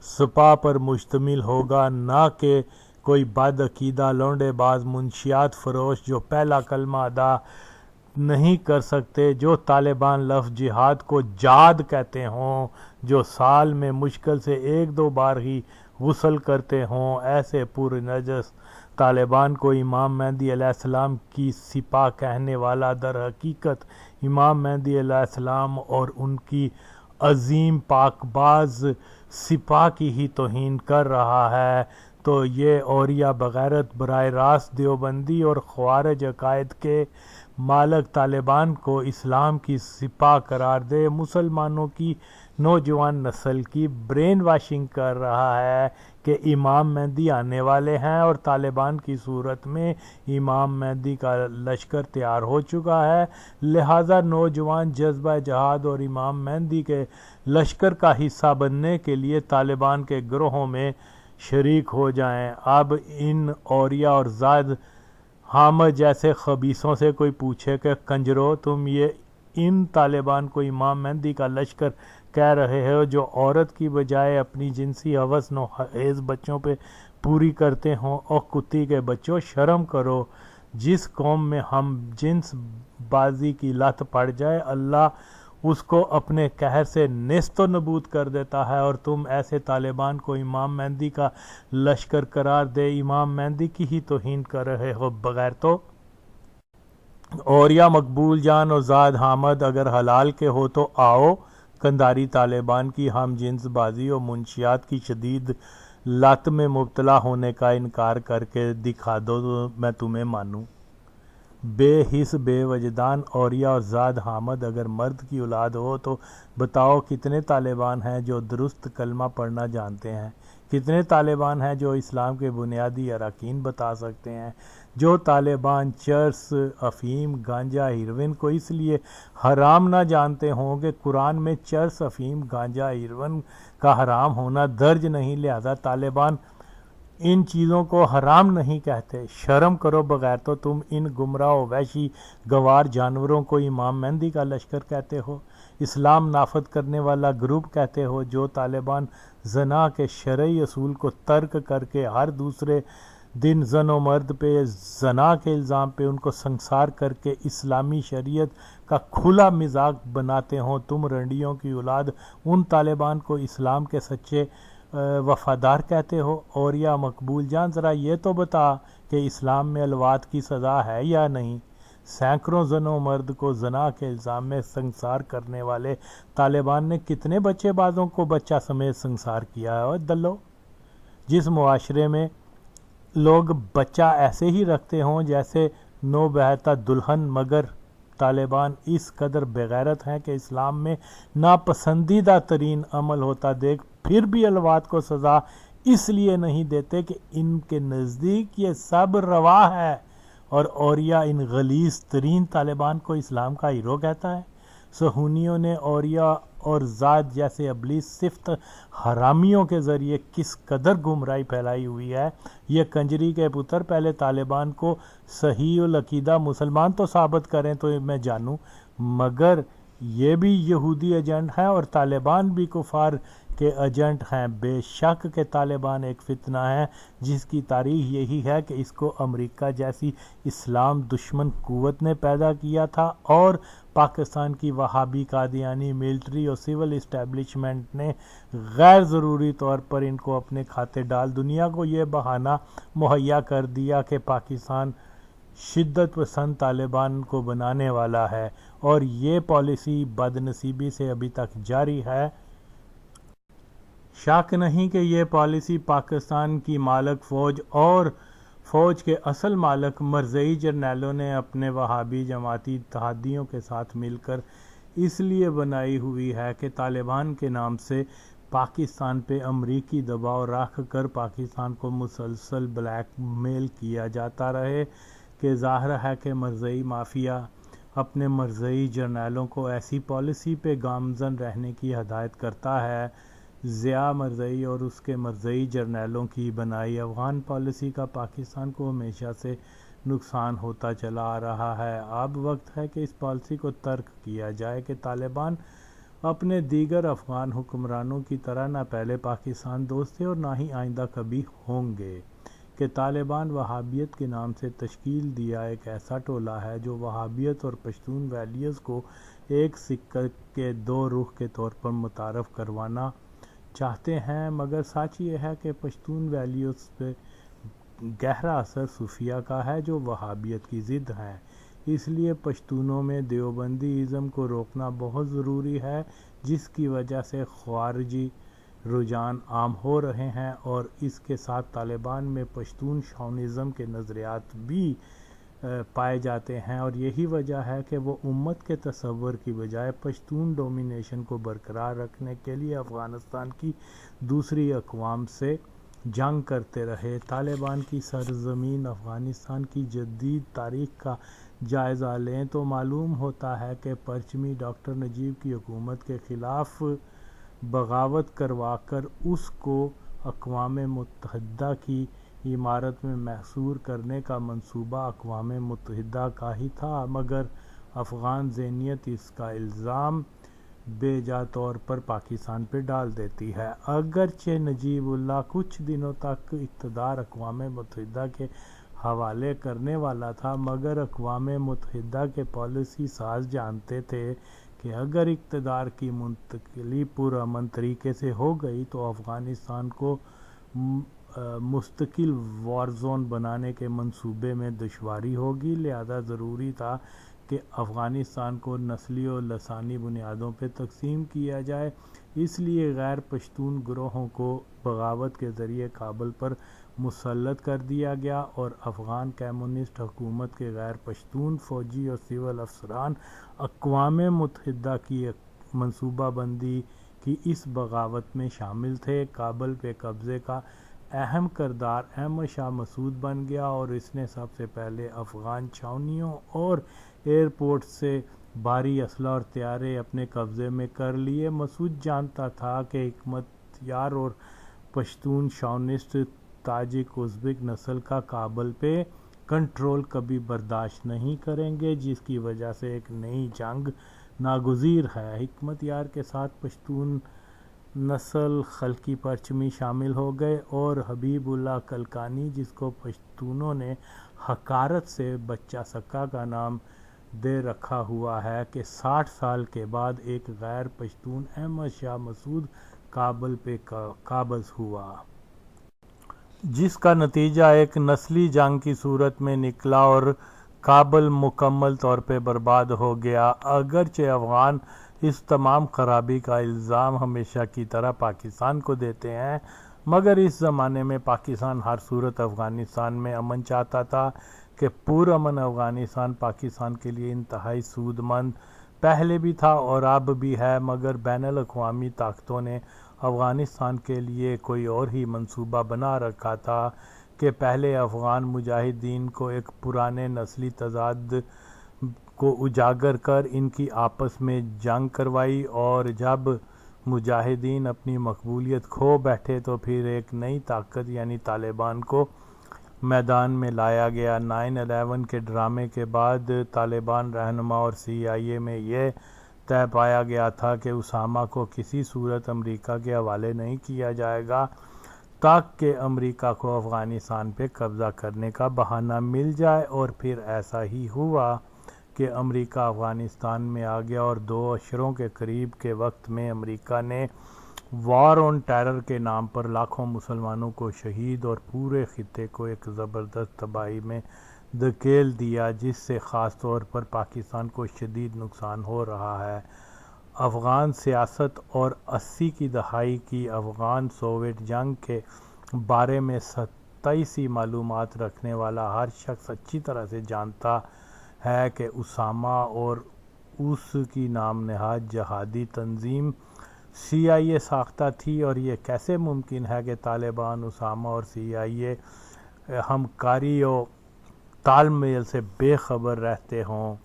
سپاہ پر مشتمل ہوگا، نہ کہ کوئی بد عقیدہ لونڈے باز منشیات فروش جو پہلا کلمہ ادا نہیں کر سکتے، جو طالبان لفظ جہاد کو جاد کہتے ہوں، جو سال میں مشکل سے 1-2 بار ہی غسل کرتے ہوں۔ ایسے پر نجس طالبان کو امام مہدی علیہ السلام کی سپاہ کہنے والا در حقیقت امام مہدی علیہ السلام اور ان کی عظیم پاک باز سپاہ کی ہی توہین کر رہا ہے، تو یہ اوریہ بغیرت براہ راست دیوبندی اور خوارج عقائد کے مالک طالبان کو اسلام کی سپاہ قرار دے مسلمانوں کی نوجوان نسل کی برین واشنگ کر رہا ہے کہ امام مہدی آنے والے ہیں، اور طالبان کی صورت میں امام مہدی کا لشکر تیار ہو چکا ہے، لہذا نوجوان جذبہ جہاد اور امام مہدی کے لشکر کا حصہ بننے کے لیے طالبان کے گروہوں میں شریک ہو جائیں۔ اب ان اوریہ اور زاد حامد جیسے خبیثوں سے کوئی پوچھے کہ کنجرو، تم یہ ان طالبان کو امام مہدی کا لشکر کہہ رہے ہو جو عورت کی بجائے اپنی جنسی ہوس نوخیز بچوں پہ پوری کرتے ہوں؟ اور کتی کے بچوں، شرم کرو۔ جس قوم میں ہم جنس بازی کی لت پڑ جائے، اللہ اس کو اپنے قہر سے نیست و نبود کر دیتا ہے، اور تم ایسے طالبان کو امام مہدی کا لشکر قرار دے امام مہدی کی ہی توہین کر رہے ہو بغیرتو۔ اوریہ مقبول جان اور زاد حامد اگر حلال کے ہو تو آؤ، قندھاری طالبان کی ہم جنس بازی اور منشیات کی شدید لت میں مبتلا ہونے کا انکار کر کے دکھا دو تو میں تمہیں مانوں۔ بے حس بے وجدان اوریہ اور زاد حامد اگر مرد کی اولاد ہو تو بتاؤ کتنے طالبان ہیں جو درست کلمہ پڑھنا جانتے ہیں؟ کتنے طالبان ہیں جو اسلام کے بنیادی اراکین بتا سکتے ہیں؟ جو طالبان چرس، افیم، گانجا، ہیروین کو اس لیے حرام نہ جانتے ہوں کہ قرآن میں چرس، افیم، گانجا، ہیروین کا حرام ہونا درج نہیں، لہذا طالبان ان چیزوں کو حرام نہیں کہتے۔ شرم کرو بغیرتو، تم ان گمراہ و وحشی گوار جانوروں کو امام مہدی کا لشکر کہتے ہو، اسلام نافذ کرنے والا گروپ کہتے ہو۔ جو طالبان زنا کے شرعی اصول کو ترک کر کے ہر دوسرے دن زن و مرد پہ زنا کے الزام پہ ان کو سنسار کر کے اسلامی شریعت کا کھلا مذاق بناتے ہوں، تم رنڈیوں کی اولاد ان طالبان کو اسلام کے سچے وفادار کہتے ہو۔ اوریہ مقبول جان، ذرا یہ تو بتا کہ اسلام میں الوات کی سزا ہے یا نہیں؟ سینکڑوں زن و مرد کو زنا کے الزام میں سنسار کرنے والے طالبان نے کتنے بچے بازوں کو بچہ سمیت سنسار کیا ہے؟ اور دلو، جس معاشرے میں لوگ بچہ ایسے ہی رکھتے ہوں جیسے نو بہتہ دلہن، مگر طالبان اس قدر بغیرت ہیں کہ اسلام میں ناپسندیدہ ترین عمل ہوتا دیکھ پھر بھی الوات کو سزا اس لیے نہیں دیتے کہ ان کے نزدیک یہ سب روا ہے، اور اوریہ ان غلیظ ترین طالبان کو اسلام کا ہیرو کہتا ہے۔ صہیونیوں نے اوریہ اور زاد جیسے ابلیس صفت حرامیوں کے ذریعے کس قدر گمراہی پھیلائی ہوئی ہے، یہ کنجری کے پتر پہلے طالبان کو صحیح العقیدہ مسلمان تو ثابت کریں تو میں جانوں، مگر یہ بھی یہودی ایجنٹ ہیں اور طالبان بھی کفار کے ایجنٹ ہیں۔ بے شک کہ طالبان ایک فتنہ ہے جس کی تاریخ یہی ہے کہ اس کو امریکہ جیسی اسلام دشمن قوت نے پیدا کیا تھا، اور پاکستان کی وہابی قادیانی ملٹری اور سول اسٹیبلشمنٹ نے غیر ضروری طور پر ان کو اپنے کھاتے ڈال دنیا کو یہ بہانہ مہیا کر دیا کہ پاکستان شدت پسند طالبان کو بنانے والا ہے، اور یہ پالیسی بدنصیبی سے ابھی تک جاری ہے۔ شک نہیں کہ یہ پالیسی پاکستان کی مالک فوج اور فوج کے اصل مالک مرزئی جرنیلوں نے اپنے وہابی جماعتی اتحادیوں کے ساتھ مل کر اس لیے بنائی ہوئی ہے کہ طالبان کے نام سے پاکستان پہ امریکی دباؤ رکھ کر پاکستان کو مسلسل بلیک میل کیا جاتا رہے، کہ ظاہر ہے کہ مرزئی مافیا اپنے مرزئی جرنیلوں کو ایسی پالیسی پہ گامزن رہنے کی ہدایت کرتا ہے۔ ضیاء مرزئی اور اس کے مرزئی جرنیلوں کی بنائی افغان پالیسی کا پاکستان کو ہمیشہ سے نقصان ہوتا چلا آ رہا ہے۔ اب وقت ہے کہ اس پالیسی کو ترک کیا جائے کہ طالبان اپنے دیگر افغان حکمرانوں کی طرح نہ پہلے پاکستان دوست تھے اور نہ ہی آئندہ کبھی ہوں گے، کہ طالبان وہابیت کے نام سے تشکیل دیا ایک ایسا ٹولہ ہے جو وہابیت اور پشتون ویلیوز کو ایک سکے کے دو رخ کے طور پر متعارف کروانا چاہتے ہیں، مگر سچ یہ ہے کہ پشتون ویلیوز پہ گہرا اثر صوفیہ کا ہے جو وہابیت کی ضد ہے۔ اس لیے پشتونوں میں دیوبندی ازم کو روکنا بہت ضروری ہے، جس کی وجہ سے خارجی رجحان عام ہو رہے ہیں اور اس کے ساتھ طالبان میں پشتون شاونزم کے نظریات بھی پائے جاتے ہیں، اور یہی وجہ ہے کہ وہ امت کے تصور کی بجائے پشتون ڈومینیشن کو برقرار رکھنے کے لیے افغانستان کی دوسری اقوام سے جنگ کرتے رہے۔ طالبان کی سرزمین افغانستان کی جدید تاریخ کا جائزہ لیں تو معلوم ہوتا ہے کہ پرچمی ڈاکٹر نجیب کی حکومت کے خلاف بغاوت کروا کر اس کو اقوام متحدہ کی عمارت میں محصور کرنے کا منصوبہ اقوام متحدہ کا ہی تھا، مگر افغان ذہنیت اس کا الزام بے جا طور پر پاکستان پہ ڈال دیتی ہے۔ اگرچہ نجیب اللہ کچھ دنوں تک اقتدار اقوام متحدہ کے حوالے کرنے والا تھا، مگر اقوام متحدہ کے پالیسی ساز جانتے تھے کہ اگر اقتدار کی منتقلی پرامن طریقے سے ہو گئی تو افغانستان کو مستقل وار زون بنانے کے منصوبے میں دشواری ہوگی، لہذا ضروری تھا کہ افغانستان کو نسلی اور لسانی بنیادوں پہ تقسیم کیا جائے۔ اس لیے غیر پشتون گروہوں کو بغاوت کے ذریعے کابل پر مسلط کر دیا گیا اور افغان کمیونسٹ حکومت کے غیر پشتون فوجی اور سول افسران اقوام متحدہ کی منصوبہ بندی کی اس بغاوت میں شامل تھے۔ کابل پہ قبضے کا اہم کردار احمد شاہ مسعود بن گیا اور اس نے سب سے پہلے افغان چھاؤنیوں اور ایئرپورٹ سے بھاری اسلحہ اور طیارے اپنے قبضے میں کر لیے۔ مسعود جانتا تھا کہ حکمت یار اور پشتون شاونسٹ تاجک ازبک نسل کا کابل پہ کنٹرول کبھی برداشت نہیں کریں گے، جس کی وجہ سے ایک نئی جنگ ناگزیر ہے۔ حکمت یار کے ساتھ پشتون نسل خلقی پرچمی شامل ہو گئے اور حبیب اللہ کلکانی، جس کو پشتونوں نے حقارت سے بچہ سکا کا نام دے رکھا ہوا ہے، کہ 60 سال کے بعد ایک غیر پشتون احمد شاہ مسعود کابل پہ قابض ہوا، جس کا نتیجہ ایک نسلی جنگ کی صورت میں نکلا اور کابل مکمل طور پہ برباد ہو گیا۔ اگرچہ افغان اس تمام خرابی کا الزام ہمیشہ کی طرح پاکستان کو دیتے ہیں، مگر اس زمانے میں پاکستان ہر صورت افغانستان میں امن چاہتا تھا، کہ پرامن افغانستان پاکستان کے لیے انتہائی سود مند پہلے بھی تھا اور اب بھی ہے، مگر بین الاقوامی طاقتوں نے افغانستان کے لیے کوئی اور ہی منصوبہ بنا رکھا تھا، کہ پہلے افغان مجاہدین کو ایک پرانے نسلی تضاد کو اجاگر کر ان کی آپس میں جنگ کروائی، اور جب مجاہدین اپنی مقبولیت کھو بیٹھے تو پھر ایک نئی طاقت یعنی طالبان کو میدان میں لایا گیا۔ 9/11 کے ڈرامے کے بعد طالبان رہنما اور CIA میں یہ طے پایا گیا تھا کہ اسامہ کو کسی صورت امریکہ کے حوالے نہیں کیا جائے گا تاکہ امریکہ کو افغانستان پہ قبضہ کرنے کا بہانہ مل جائے، اور پھر ایسا ہی ہوا کہ امریکہ افغانستان میں آ گیا اور 2 عشروں کے قریب کے وقت میں امریکہ نے وار آن ٹیرر کے نام پر لاکھوں مسلمانوں کو شہید اور پورے خطے کو ایک زبردست تباہی میں دھکیل دیا، جس سے خاص طور پر پاکستان کو شدید نقصان ہو رہا ہے۔ افغان سیاست اور 80 کی دہائی کی افغان سوویت جنگ کے بارے میں سطحی سی معلومات رکھنے والا ہر شخص اچھی طرح سے جانتا ہے کہ اسامہ اور اس کی نام نہاد جہادی تنظیم CIA ساختہ تھی، اور یہ کیسے ممکن ہے کہ طالبان اسامہ اور CIA ہمکاری و تال میل سے بے خبر رہتے ہوں۔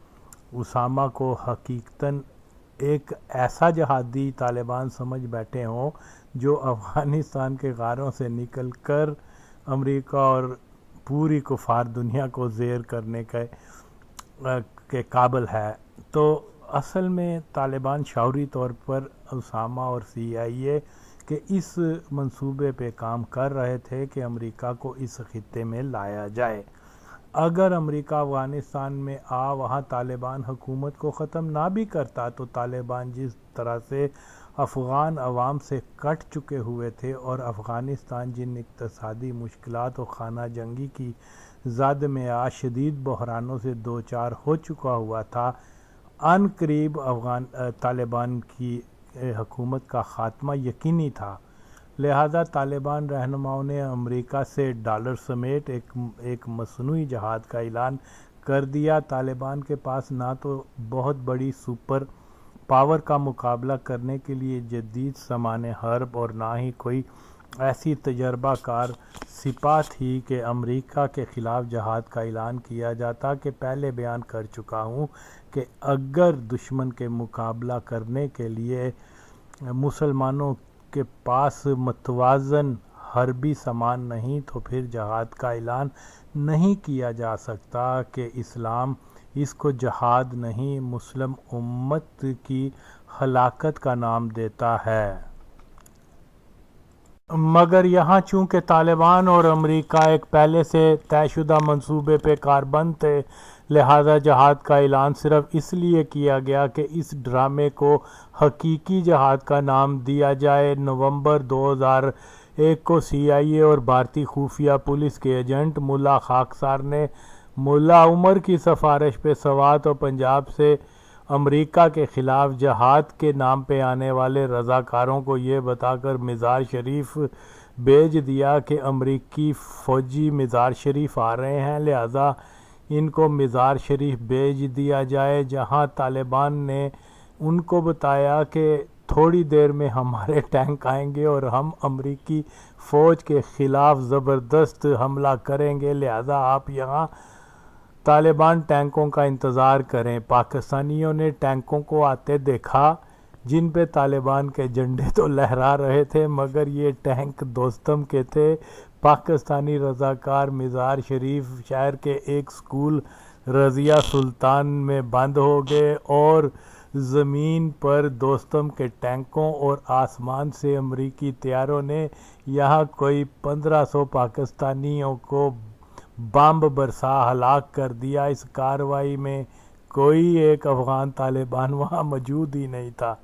اسامہ کو حقیقتاً ایک ایسا جہادی طالبان سمجھ بیٹھے ہوں جو افغانستان کے غاروں سے نکل کر امریکہ اور پوری کفار دنیا کو زیر کرنے کے قابل ہے۔ تو اصل میں طالبان شعوری طور پر اسامہ اور CIA کے اس منصوبے پہ کام کر رہے تھے کہ امریکہ کو اس خطے میں لایا جائے۔ اگر امریکہ افغانستان میں وہاں طالبان حکومت کو ختم نہ بھی کرتا تو طالبان جس طرح سے افغان عوام سے کٹ چکے ہوئے تھے اور افغانستان جن اقتصادی مشکلات و خانہ جنگی کی زد میں شدید بحرانوں سے دوچار ہو چکا ہوا تھا، عن قریب طالبان کی حکومت کا خاتمہ یقینی تھا۔ لہذا طالبان رہنماؤں نے امریکہ سے ڈالر سمیت ایک مصنوعی جہاد کا اعلان کر دیا۔ طالبان کے پاس نہ تو بہت بڑی سپر پاور کا مقابلہ کرنے کے لیے جدید سامان حرب اور نہ ہی کوئی ایسی تجربہ کار سپاہ تھی کہ امریکہ کے خلاف جہاد کا اعلان کیا جاتا کہ پہلے بیان کر چکا ہوں کہ اگر دشمن کے مقابلہ کرنے کے لیے مسلمانوں کے پاس متوازن حربی سامان نہیں تو پھر جہاد کا اعلان نہیں کیا جا سکتا کہ اسلام اس کو جہاد نہیں مسلم امت کی ہلاکت کا نام دیتا ہے۔ مگر یہاں چونکہ طالبان اور امریکہ ایک پہلے سے طے شدہ منصوبے پہ کاربند تھے، لہذا جہاد کا اعلان صرف اس لیے کیا گیا کہ اس ڈرامے کو حقیقی جہاد کا نام دیا جائے۔ نومبر 2001 کو CIA اور بھارتی خفیہ پولیس کے ایجنٹ ملا خاکسار نے ملا عمر کی سفارش پہ سوات اور پنجاب سے امریکہ کے خلاف جہاد کے نام پہ آنے والے رضاکاروں کو یہ بتا کر مزار شریف بھیج دیا کہ امریکی فوجی مزار شریف آ رہے ہیں، لہذا ان کو مزار شریف بھیج دیا جائے، جہاں طالبان نے ان کو بتایا کہ تھوڑی دیر میں ہمارے ٹینک آئیں گے اور ہم امریکی فوج کے خلاف زبردست حملہ کریں گے، لہذا آپ یہاں طالبان ٹینکوں کا انتظار کریں۔ پاکستانیوں نے ٹینکوں کو آتے دیکھا جن پہ طالبان کے جھنڈے تو لہرا رہے تھے، مگر یہ ٹینک دوستم کے تھے۔ پاکستانی رضاکار مزار شریف شہر کے ایک سکول رضیہ سلطان میں بند ہو گئے اور زمین پر دوستم کے ٹینکوں اور آسمان سے امریکی طیاروں نے یہاں کوئی 1500 پاکستانیوں کو بم برسا ہلاک کر دیا۔ اس کارروائی میں کوئی ایک افغان طالبان وہاں موجود ہی نہیں تھا۔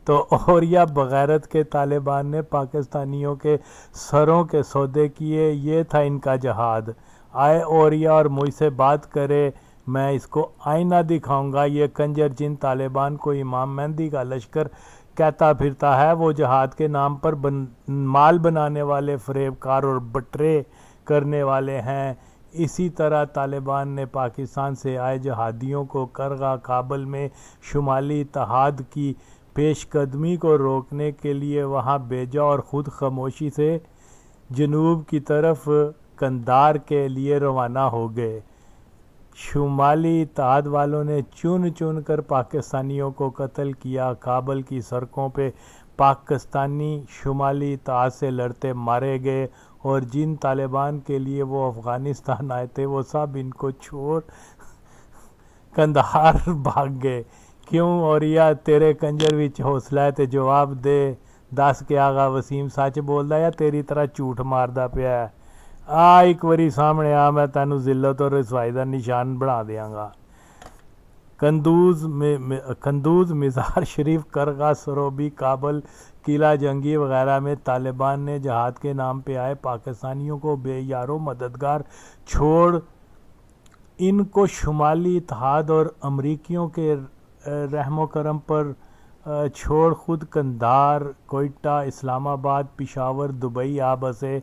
تو اوریا بغیرت کے طالبان نے پاکستانیوں کے سروں کے سودے کیے، یہ تھا ان کا جہاد۔ آئے اوریا اور مجھ سے بات کرے، میں اس کو آئینہ دکھاؤں گا۔ یہ کنجر جن طالبان کو امام مہدی کا لشکر کہتا پھرتا ہے وہ جہاد کے نام پر مال بنانے والے فریب کار اور بٹرے کرنے والے ہیں۔ اسی طرح طالبان نے پاکستان سے آئے جہادیوں کو کرغا کابل میں شمالی اتحاد کی پیش قدمی کو روکنے کے لیے وہاں بھیجا اور خود خاموشی سے جنوب کی طرف قندھار کے لیے روانہ ہو گئے۔ شمالی اتحاد والوں نے چن چن کر پاکستانیوں کو قتل کیا۔ کابل کی سڑکوں پہ پاکستانی شمالی اتحاد سے لڑتے مارے گئے اور جن طالبان کے لیے وہ افغانستان آئے تھے وہ سب ان کو چھوڑ قندھار بھاگ گئے۔ کیوں اوریا تیرے کنجر وچ حوصلہ ہے تے جواب دے، دس کہ آغا وسیم سچ بولدا یا تیری طرح جھوٹ ماردا پیا ہے؟ ایک واری سامنے آ، میں تینوں ذلت اور رسوائی دا نشان بنا دیاں گا۔ قندوز مزار شریف کرغا سروبی کابل قلعہ جنگی وغیرہ میں طالبان نے جہاد کے نام پہ آئے پاکستانیوں کو بے یارو مددگار چھوڑ ان کو شمالی اتحاد اور امریکیوں کے رحم و کرم پر چھوڑ خود قندھار، کوئٹہ، اسلام آباد، پشاور، دبئی آ بسے۔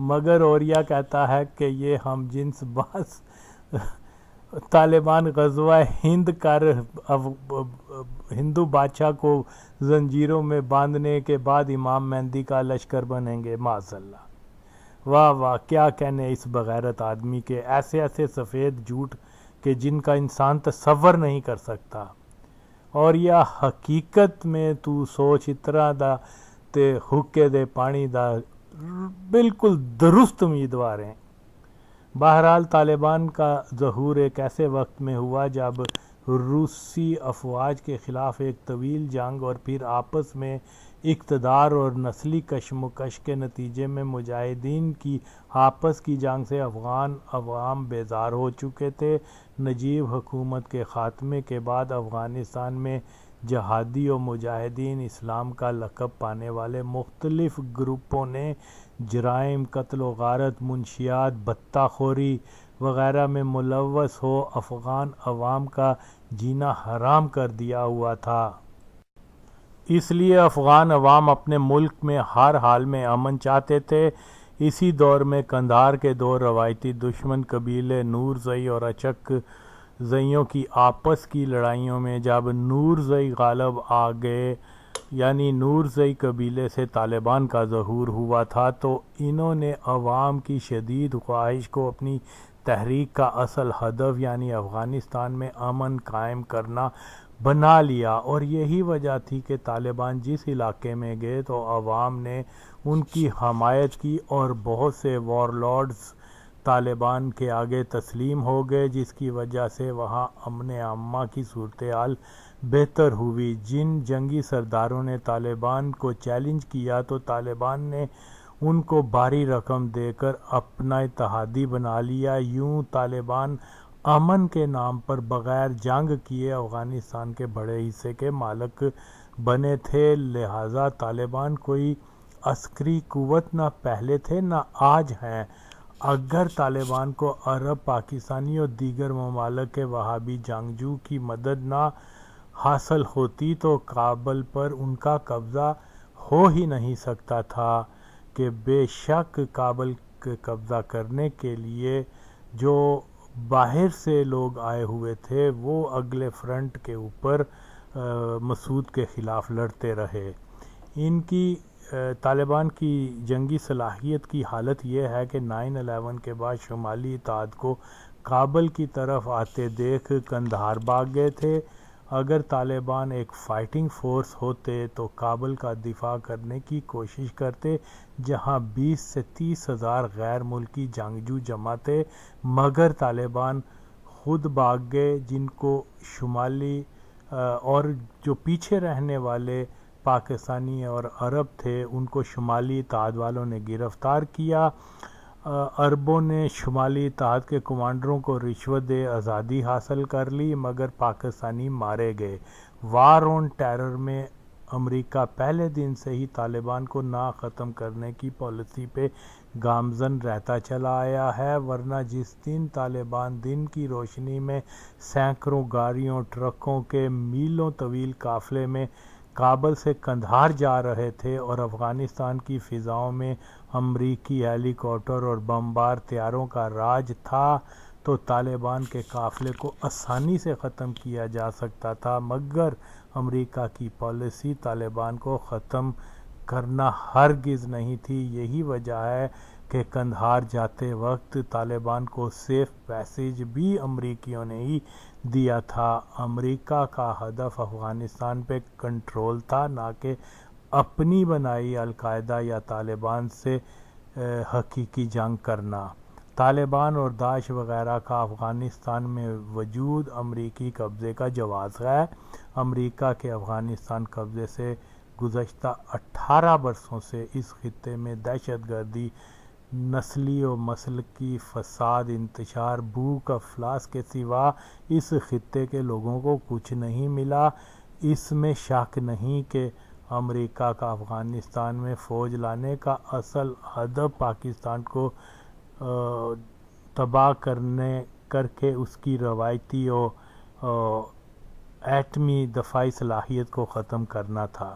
مگر اوریا کہتا ہے کہ یہ ہم جنس باز طالبان غزوہ ہند کر ہندو بادشاہ کو زنجیروں میں باندھنے کے بعد امام مہدی کا لشکر بنیں گے، معاذ اللہ۔ واہ واہ، کیا کہنے اس بغیرت آدمی کے، ایسے ایسے سفید جھوٹ کہ جن کا انسان تصور نہیں کر سکتا۔ اور یا حقیقت میں تو سوچ اترا دا تے حکے دے پانی دا بالکل درست امیدوار ہیں۔ بہرحال طالبان کا ظہور ایک ایسے وقت میں ہوا جب روسی افواج کے خلاف ایک طویل جنگ اور پھر آپس میں اقتدار اور نسلی کشمکش کے نتیجے میں مجاہدین کی آپس کی جنگ سے افغان عوام بیزار ہو چکے تھے۔ نجیب حکومت کے خاتمے کے بعد افغانستان میں جہادی و مجاہدین اسلام کا لقب پانے والے مختلف گروپوں نے جرائم، قتل و غارت، منشیات، بتہ خوری وغیرہ میں ملوث ہو افغان عوام کا جینا حرام کر دیا ہوا تھا۔ اس لیے افغان عوام اپنے ملک میں ہر حال میں امن چاہتے تھے۔ اسی دور میں قندھار کے دو روایتی دشمن قبیلے نورزئی اور اچک زئیوں کی آپس کی لڑائیوں میں جب نورزئی غالب آ گئے، یعنی نورزئی قبیلے سے طالبان کا ظہور ہوا تھا، تو انہوں نے عوام کی شدید خواہش کو اپنی تحریک کا اصل ہدف یعنی افغانستان میں امن قائم کرنا بنا لیا، اور یہی وجہ تھی کہ طالبان جس علاقے میں گئے تو عوام نے ان کی حمایت کی اور بہت سے وارلارڈز طالبان کے آگے تسلیم ہو گئے، جس کی وجہ سے وہاں امن عامہ کی صورتحال بہتر ہوئی۔ جن جنگی سرداروں نے طالبان کو چیلنج کیا تو طالبان نے ان کو بھاری رقم دے کر اپنا اتحادی بنا لیا۔ یوں طالبان امن کے نام پر بغیر جنگ کیے افغانستان کے بڑے حصے کے مالک بنے تھے، لہٰذا طالبان کوئی عسکری قوت نہ پہلے تھے نہ آج ہیں۔ اگر طالبان کو عرب، پاکستانی اور دیگر ممالک کے وہابی جنگجو کی مدد نہ حاصل ہوتی تو کابل پر ان کا قبضہ ہو ہی نہیں سکتا تھا، کہ بے شک کابل قبضہ کرنے کے لیے جو باہر سے لوگ آئے ہوئے تھے وہ اگلے فرنٹ کے اوپر مسعود کے خلاف لڑتے رہے۔ ان کی طالبان کی جنگی صلاحیت کی حالت یہ ہے کہ 9/11 کے بعد شمالی اتحاد کو کابل کی طرف آتے دیکھ قندھار بھاگ گئے تھے۔ اگر طالبان ایک فائٹنگ فورس ہوتے تو کابل کا دفاع کرنے کی کوشش کرتے، جہاں 20 سے 30 ہزار غیر ملکی جنگجو جمع تھے، مگر طالبان خود بھاگ گئے، جن کو شمالی اور جو پیچھے رہنے والے پاکستانی اور عرب تھے ان کو شمالی اتحاد والوں نے گرفتار کیا۔ عربوں نے شمالی اتحاد کے کمانڈروں کو رشوت دے آزادی حاصل کر لی، مگر پاکستانی مارے گئے۔ وار آن ٹیرر میں امریکہ پہلے دن سے ہی طالبان کو نہ ختم کرنے کی پالیسی پہ گامزن رہتا چلا آیا ہے، ورنہ جس دن طالبان دن کی روشنی میں سینکڑوں گاڑیوں، ٹرکوں کے میلوں طویل قافلے میں کابل سے قندھار جا رہے تھے اور افغانستان کی فضاؤں میں امریکی ہیلی کاپٹر اور بمبار طیاروں کا راج تھا، تو طالبان کے قافلے کو آسانی سے ختم کیا جا سکتا تھا، مگر امریکہ کی پالیسی طالبان کو ختم کرنا ہرگز نہیں تھی۔ یہی وجہ ہے کہ قندھار جاتے وقت طالبان کو سیف پیسیج بھی امریکیوں نے ہی دیا تھا۔ امریکہ کا ہدف افغانستان پہ کنٹرول تھا، نہ کہ اپنی بنائی القاعدہ یا طالبان سے حقیقی جنگ کرنا۔ طالبان اور داعش وغیرہ کا افغانستان میں وجود امریکی قبضے کا جواز ہے۔ امریکہ کے افغانستان قبضے سے گزشتہ 18 برسوں سے اس خطے میں دہشت گردی، نسلی و مسلکی فساد، انتشار، بھوک، افلاس کے سوا اس خطے کے لوگوں کو کچھ نہیں ملا۔ اس میں شک نہیں کہ امریکہ کا افغانستان میں فوج لانے کا اصل ہدف پاکستان کو تباہ کر کے اس کی روایتی و ایٹمی دفاعی صلاحیت کو ختم کرنا تھا۔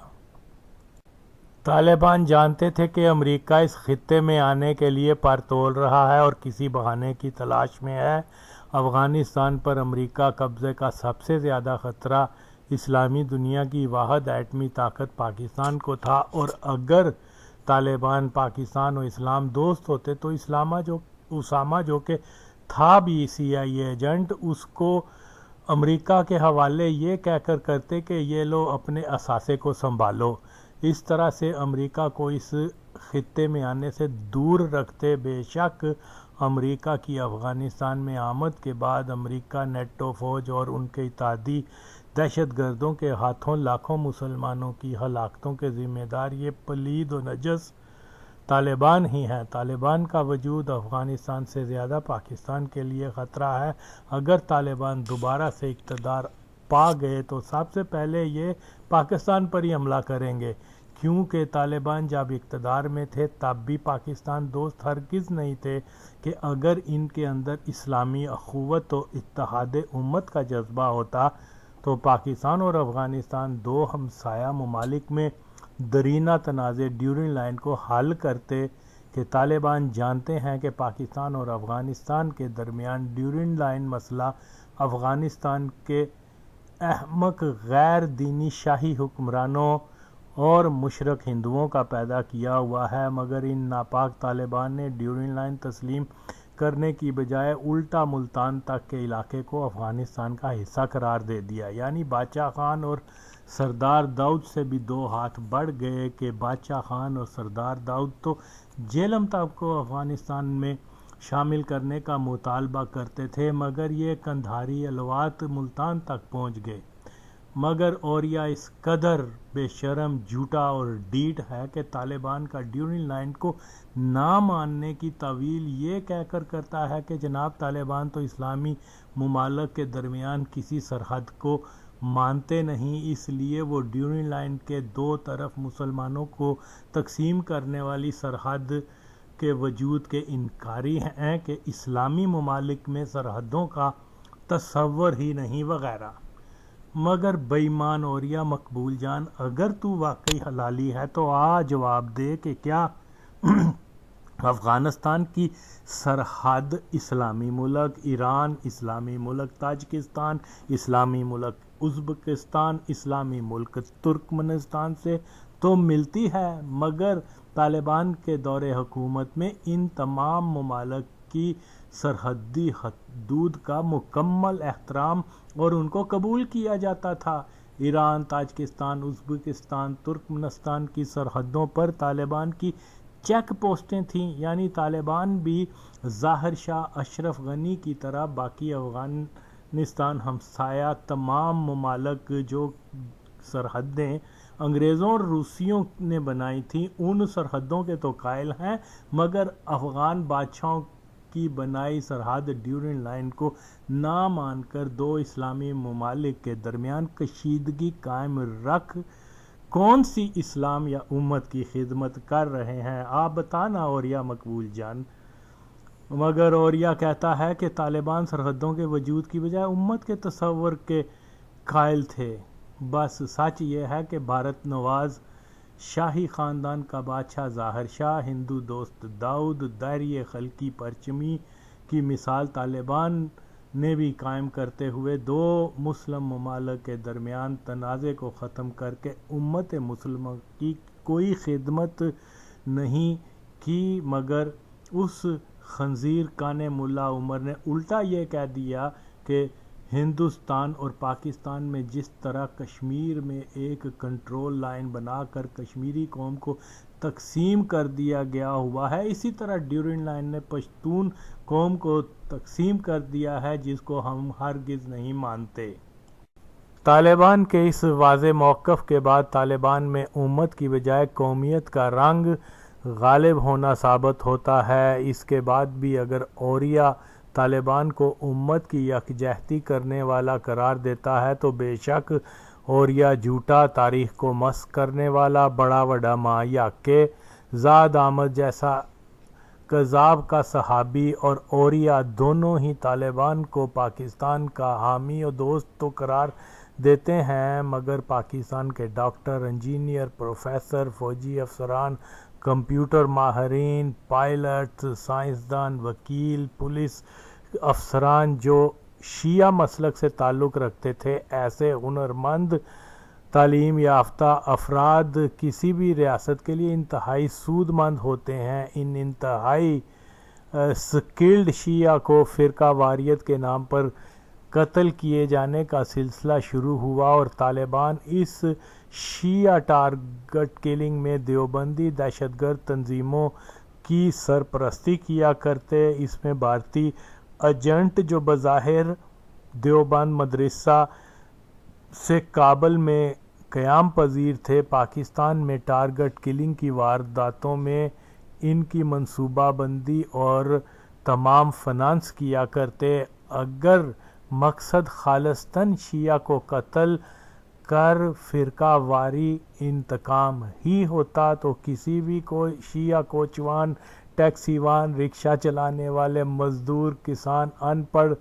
طالبان جانتے تھے کہ امریکہ اس خطے میں آنے کے لیے پر تول رہا ہے اور کسی بہانے کی تلاش میں ہے۔ افغانستان پر امریکہ قبضے کا سب سے زیادہ خطرہ اسلامی دنیا کی واحد ایٹمی طاقت پاکستان کو تھا، اور اگر طالبان پاکستان و اسلام دوست ہوتے تو اسامہ جو کہ تھا بھی CIA ایجنٹ، اس کو امریکہ کے حوالے یہ کہہ کر کرتے کہ یہ لو اپنے اثاثے کو سنبھالو۔ اس طرح سے امریکہ کو اس خطے میں آنے سے دور رکھتے۔ بے شک امریکہ کی افغانستان میں آمد کے بعد امریکہ نیٹو فوج اور ان کے اتحادی دہشت گردوں کے ہاتھوں لاکھوں مسلمانوں کی ہلاکتوں کے ذمہ دار یہ پلید و نجس طالبان ہی ہیں۔ طالبان کا وجود افغانستان سے زیادہ پاکستان کے لیے خطرہ ہے۔ اگر طالبان دوبارہ سے اقتدار پا گئے تو سب سے پہلے یہ پاکستان پر ہی حملہ کریں گے، کیونکہ طالبان جب اقتدار میں تھے تب بھی پاکستان دوست ہرگز نہیں تھے کہ اگر ان کے اندر اسلامی اخوت و اتحاد امت کا جذبہ ہوتا تو پاکستان اور افغانستان دو ہمسایہ ممالک میں درینہ تنازع ڈیورنگ لائن کو حل کرتے کہ طالبان جانتے ہیں کہ پاکستان اور افغانستان کے درمیان ڈیورنگ لائن مسئلہ افغانستان کے احمق غیر دینی شاہی حکمرانوں اور مشرک ہندوؤں کا پیدا کیا ہوا ہے، مگر ان ناپاک طالبان نے ڈیورنگ لائن تسلیم کرنے کی بجائے الٹا ملتان تک کے علاقے کو افغانستان کا حصہ قرار دے دیا۔ یعنی بادشاہ خان اور سردار داؤد سے بھی دو ہاتھ بڑھ گئے کہ بادشاہ خان اور سردار داؤد تو جیلم تک کو افغانستان میں شامل کرنے کا مطالبہ کرتے تھے، مگر یہ کندھاری الوات ملتان تک پہنچ گئے۔ مگر اوریا اس قدر بے شرم، جھوٹا اور ڈھیٹ ہے کہ طالبان کا ڈیورنگ لائن کو نہ ماننے کی تعویل یہ کہہ کر کرتا ہے کہ جناب طالبان تو اسلامی ممالک کے درمیان کسی سرحد کو مانتے نہیں، اس لیے وہ ڈیورنگ لائن کے دو طرف مسلمانوں کو تقسیم کرنے والی سرحد کے وجود کے انکاری ہیں کہ اسلامی ممالک میں سرحدوں کا تصور ہی نہیں وغیرہ۔ مگر بے ایمان اوریا مقبول جان، اگر تو واقعی حلالی ہے تو جواب دے کہ کیا افغانستان کی سرحد اسلامی ملک ایران، اسلامی ملک تاجکستان، اسلامی ملک ازبکستان، اسلامی ملک ترکمنستان سے تو ملتی ہے، مگر طالبان کے دور حکومت میں ان تمام ممالک کی سرحدی حدود کا مکمل احترام اور ان کو قبول کیا جاتا تھا۔ ایران، تاجکستان، ازبکستان، ترکمنستان کی سرحدوں پر طالبان کی چیک پوسٹیں تھیں، یعنی طالبان بھی ظاہر شاہ اشرف غنی کی طرح باقی افغانستان ہمسایہ تمام ممالک جو سرحدیں انگریزوں اور روسیوں نے بنائی تھیں ان سرحدوں کے تو قائل ہیں، مگر افغان بادشاہوں کی بنائی سرحد ڈیورنگ لائن کو نہ مان کر دو اسلامی ممالک کے درمیان کشیدگی قائم رکھ کون سی اسلام یا امت کی خدمت کر رہے ہیں؟ آپ بتانا اوریا مقبول جان۔ مگر اوریا کہتا ہے کہ طالبان سرحدوں کے وجود کی بجائے امت کے تصور کے قائل تھے۔ بس سچ یہ ہے کہ بھارت نواز شاہی خاندان کا بادشاہ ظاہر شاہ، ہندو دوست داؤد، دائرۂ خلقی پرچمی کی مثال طالبان نے بھی قائم کرتے ہوئے دو مسلم ممالک کے درمیان تنازع کو ختم کر کے امت مسلمہ کی کوئی خدمت نہیں کی، مگر اس خنزیر کان ملا عمر نے الٹا یہ کہہ دیا کہ ہندوستان اور پاکستان میں جس طرح کشمیر میں ایک کنٹرول لائن بنا کر کشمیری قوم کو تقسیم کر دیا گیا ہوا ہے، اسی طرح ڈیورنگ لائن نے پشتون قوم کو تقسیم کر دیا ہے، جس کو ہم ہرگز نہیں مانتے۔ طالبان کے اس واضح موقف کے بعد طالبان میں امت کی بجائے قومیت کا رنگ غالب ہونا ثابت ہوتا ہے۔ اس کے بعد بھی اگر اوریا طالبان کو امت کی یکجہتی کرنے والا قرار دیتا ہے تو بے شک اوریا جھوٹا، تاریخ کو مسخ کرنے والا، بڑا وڈا ماں یا کے زاد احمد جیسا کذاب کا صحابی اور اوریا دونوں ہی طالبان کو پاکستان کا حامی و دوست تو قرار دیتے ہیں، مگر پاکستان کے ڈاکٹر، انجینئر، پروفیسر، فوجی افسران، کمپیوٹر ماہرین، پائلٹ، سائنسدان، وکیل، پولیس افسران جو شیعہ مسلک سے تعلق رکھتے تھے، ایسے ہنرمند تعلیم یافتہ افراد کسی بھی ریاست کے لیے انتہائی سود مند ہوتے ہیں۔ ان انتہائی سکلڈ شیعہ کو فرقہ واریت کے نام پر قتل کیے جانے کا سلسلہ شروع ہوا اور طالبان اس شیعہ ٹارگٹ کلنگ میں دیوبندی دہشت گرد تنظیموں کی سرپرستی کیا کرتے۔ اس میں بھارتی ایجنٹ جو بظاہر دیوبند مدرسہ سے کابل میں قیام پذیر تھے، پاکستان میں ٹارگٹ کلنگ کی وارداتوں میں ان کی منصوبہ بندی اور تمام فنانس کیا کرتے۔ اگر مقصد خالصتاً شیعہ کو قتل کر فرقہ واری انتقام ہی ہوتا تو کسی بھی شیعہ کوچوان، ٹیکسی وان، رکشہ چلانے والے مزدور، کسان، ان پڑھ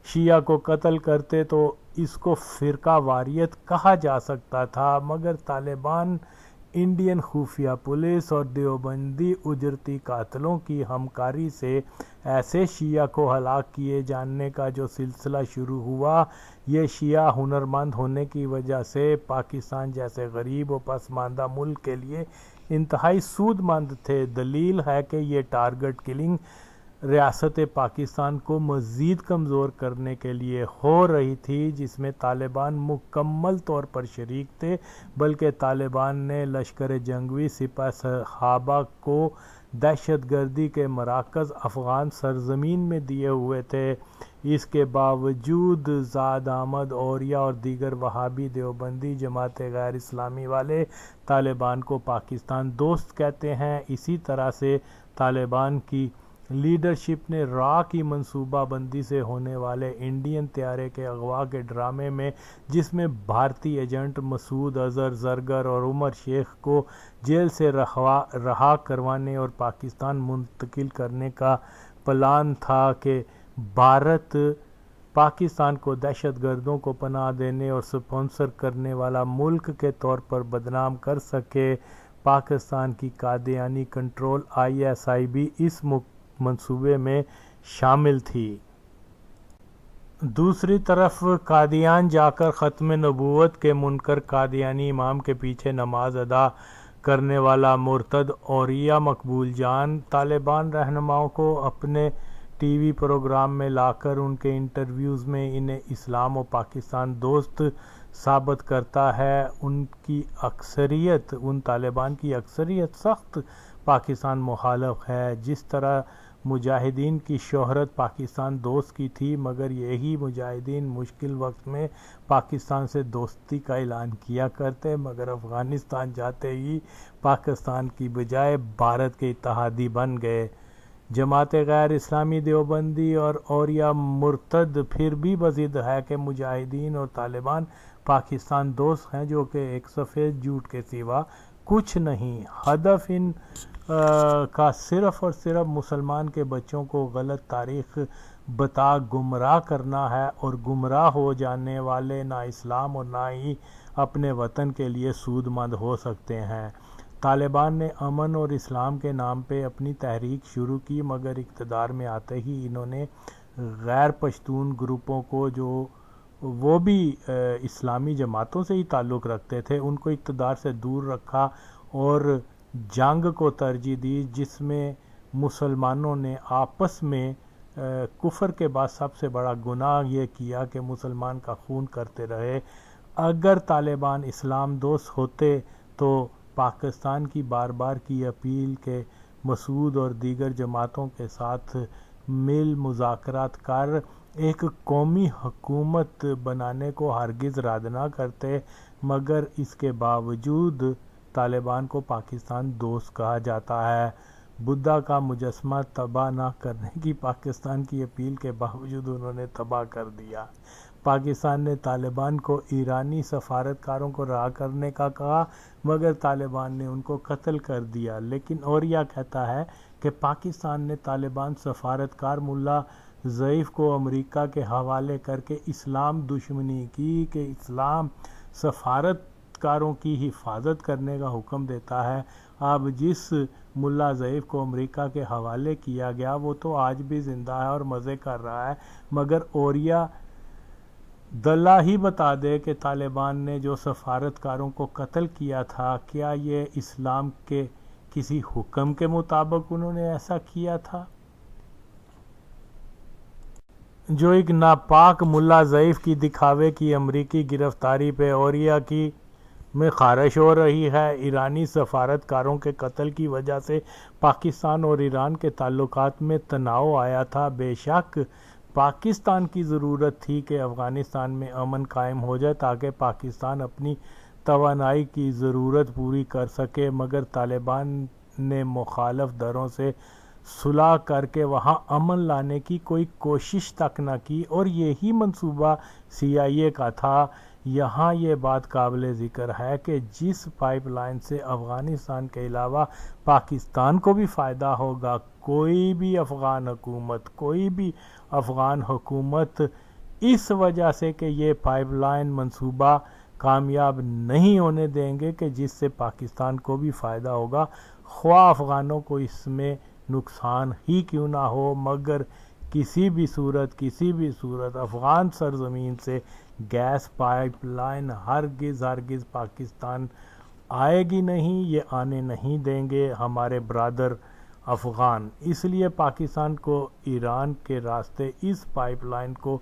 شیعہ کو قتل کرتے تو اس کو فرقہ واریت کہا جا سکتا تھا، مگر طالبان انڈین خفیہ پولیس اور دیوبندی اجرتی قاتلوں کی ہمکاری سے ایسے شیعہ کو ہلاک کیے جانے کا جو سلسلہ شروع ہوا، یہ شیعہ ہنرمند ہونے کی وجہ سے پاکستان جیسے غریب و پسماندہ ملک کے لیے انتہائی سود مند تھے۔ دلیل ہے کہ یہ ٹارگٹ کلنگ ریاست پاکستان کو مزید کمزور کرنے کے لیے ہو رہی تھی، جس میں طالبان مکمل طور پر شریک تھے، بلکہ طالبان نے لشکر جنگی سپہ صحابہ کو دہشت گردی کے مراکز افغان سرزمین میں دیے ہوئے تھے۔ اس کے باوجود زاد احمد اوریہ اور دیگر وہابی دیوبندی جماعت غیر اسلامی والے طالبان کو پاکستان دوست کہتے ہیں۔ اسی طرح سے طالبان کی لیڈرشپ نے را کی منصوبہ بندی سے ہونے والے انڈین طیارے کے اغوا کے ڈرامے میں، جس میں بھارتی ایجنٹ مسعود اظہر زرگر اور عمر شیخ کو جیل سے رہا کروانے اور پاکستان منتقل کرنے کا پلان تھا کہ بھارت پاکستان کو دہشت گردوں کو پناہ دینے اور سپانسر کرنے والا ملک کے طور پر بدنام کر سکے۔ پاکستان کی قادیانی کنٹرول ISI بھی اس منصوبے میں شامل تھی۔ دوسری طرف قادیان جا کر ختم نبوت کے منکر قادیانی امام کے پیچھے نماز ادا کرنے والا مرتد اوریہ مقبول جان طالبان رہنماؤں کو اپنے ٹی وی پروگرام میں لا کر ان کے انٹرویوز میں انہیں اسلام و پاکستان دوست ثابت کرتا ہے۔ ان طالبان کی اکثریت سخت پاکستان مخالف ہے۔ جس طرح مجاہدین کی شہرت پاکستان دوست کی تھی، مگر یہی مجاہدین مشکل وقت میں پاکستان سے دوستی کا اعلان کیا کرتے، مگر افغانستان جاتے ہی پاکستان کی بجائے بھارت کے اتحادی بن گئے۔ جماعت غیر اسلامی دیوبندی اور اوریہ مرتد پھر بھی بضد ہے کہ مجاہدین اور طالبان پاکستان دوست ہیں، جو کہ ایک سفید جھوٹ کے سوا کچھ نہیں۔ ہدف ان کا صرف اور صرف مسلمان کے بچوں کو غلط تاریخ بتا گمراہ کرنا ہے، اور گمراہ ہو جانے والے نہ اسلام اور نہ ہی اپنے وطن کے لیے سود مند ہو سکتے ہیں۔ طالبان نے امن اور اسلام کے نام پہ اپنی تحریک شروع کی، مگر اقتدار میں آتے ہی انہوں نے غیر پشتون گروپوں کو، جو وہ بھی اسلامی جماعتوں سے ہی تعلق رکھتے تھے، ان کو اقتدار سے دور رکھا اور جنگ کو ترجیح دی، جس میں مسلمانوں نے آپس میں کفر کے بعد سب سے بڑا گناہ یہ کیا کہ مسلمان کا خون کرتے رہے۔ اگر طالبان اسلام دوست ہوتے تو پاکستان کی بار بار کی اپیل کہ مسعود اور دیگر جماعتوں کے ساتھ مل مذاکرات کر ایک قومی حکومت بنانے کو ہرگز رد نہ کرتے، مگر اس کے باوجود طالبان کو پاکستان دوست کہا جاتا ہے۔ بدھا کا مجسمہ تباہ نہ کرنے کی پاکستان کی اپیل کے باوجود انہوں نے تباہ کر دیا۔ پاکستان نے طالبان کو ایرانی سفارتکاروں کو رہا کرنے کا کہا، مگر طالبان نے ان کو قتل کر دیا۔ لیکن اوریہ کہتا ہے کہ پاکستان نے طالبان سفارتکار ملا ضعیف کو امریکہ کے حوالے کر کے اسلام دشمنی کی کہ اسلام سفارتکاروں کی حفاظت کرنے کا حکم دیتا ہے۔ اب جس ملا ضعیف کو امریکہ کے حوالے کیا گیا وہ تو آج بھی زندہ ہے اور مزے کر رہا ہے، مگر اوریہ دلہ ہی بتا دے کہ طالبان نے جو سفارتکاروں کو قتل کیا تھا، کیا یہ اسلام کے کسی حکم کے مطابق انہوں نے ایسا کیا تھا؟ جو ایک ناپاک ملا ضعیف کی دکھاوے کی امریکی گرفتاری پہ اوریہ کی میں خارش ہو رہی ہے۔ ایرانی سفارتکاروں کے قتل کی وجہ سے پاکستان اور ایران کے تعلقات میں تناؤ آیا تھا۔ بے شک پاکستان کی ضرورت تھی کہ افغانستان میں امن قائم ہو جائے تاکہ پاکستان اپنی توانائی کی ضرورت پوری کر سکے، مگر طالبان نے مخالف دھڑوں سے صلح کر کے وہاں امن لانے کی کوئی کوشش تک نہ کی، اور یہی منصوبہ CIA کا تھا۔ یہاں یہ بات قابل ذکر ہے کہ جس پائپ لائن سے افغانستان کے علاوہ پاکستان کو بھی فائدہ ہوگا، کوئی بھی افغان حکومت اس وجہ سے کہ یہ پائپ لائن منصوبہ کامیاب نہیں ہونے دیں گے کہ جس سے پاکستان کو بھی فائدہ ہوگا، خواہ افغانوں کو اس میں نقصان ہی کیوں نہ ہو، مگر کسی بھی صورت افغان سرزمین سے گیس پائپ لائن ہرگز پاکستان آئے گی نہیں، یہ آنے نہیں دیں گے ہمارے برادر افغان۔ اس لیے پاکستان کو ایران کے راستے اس پائپ لائن کو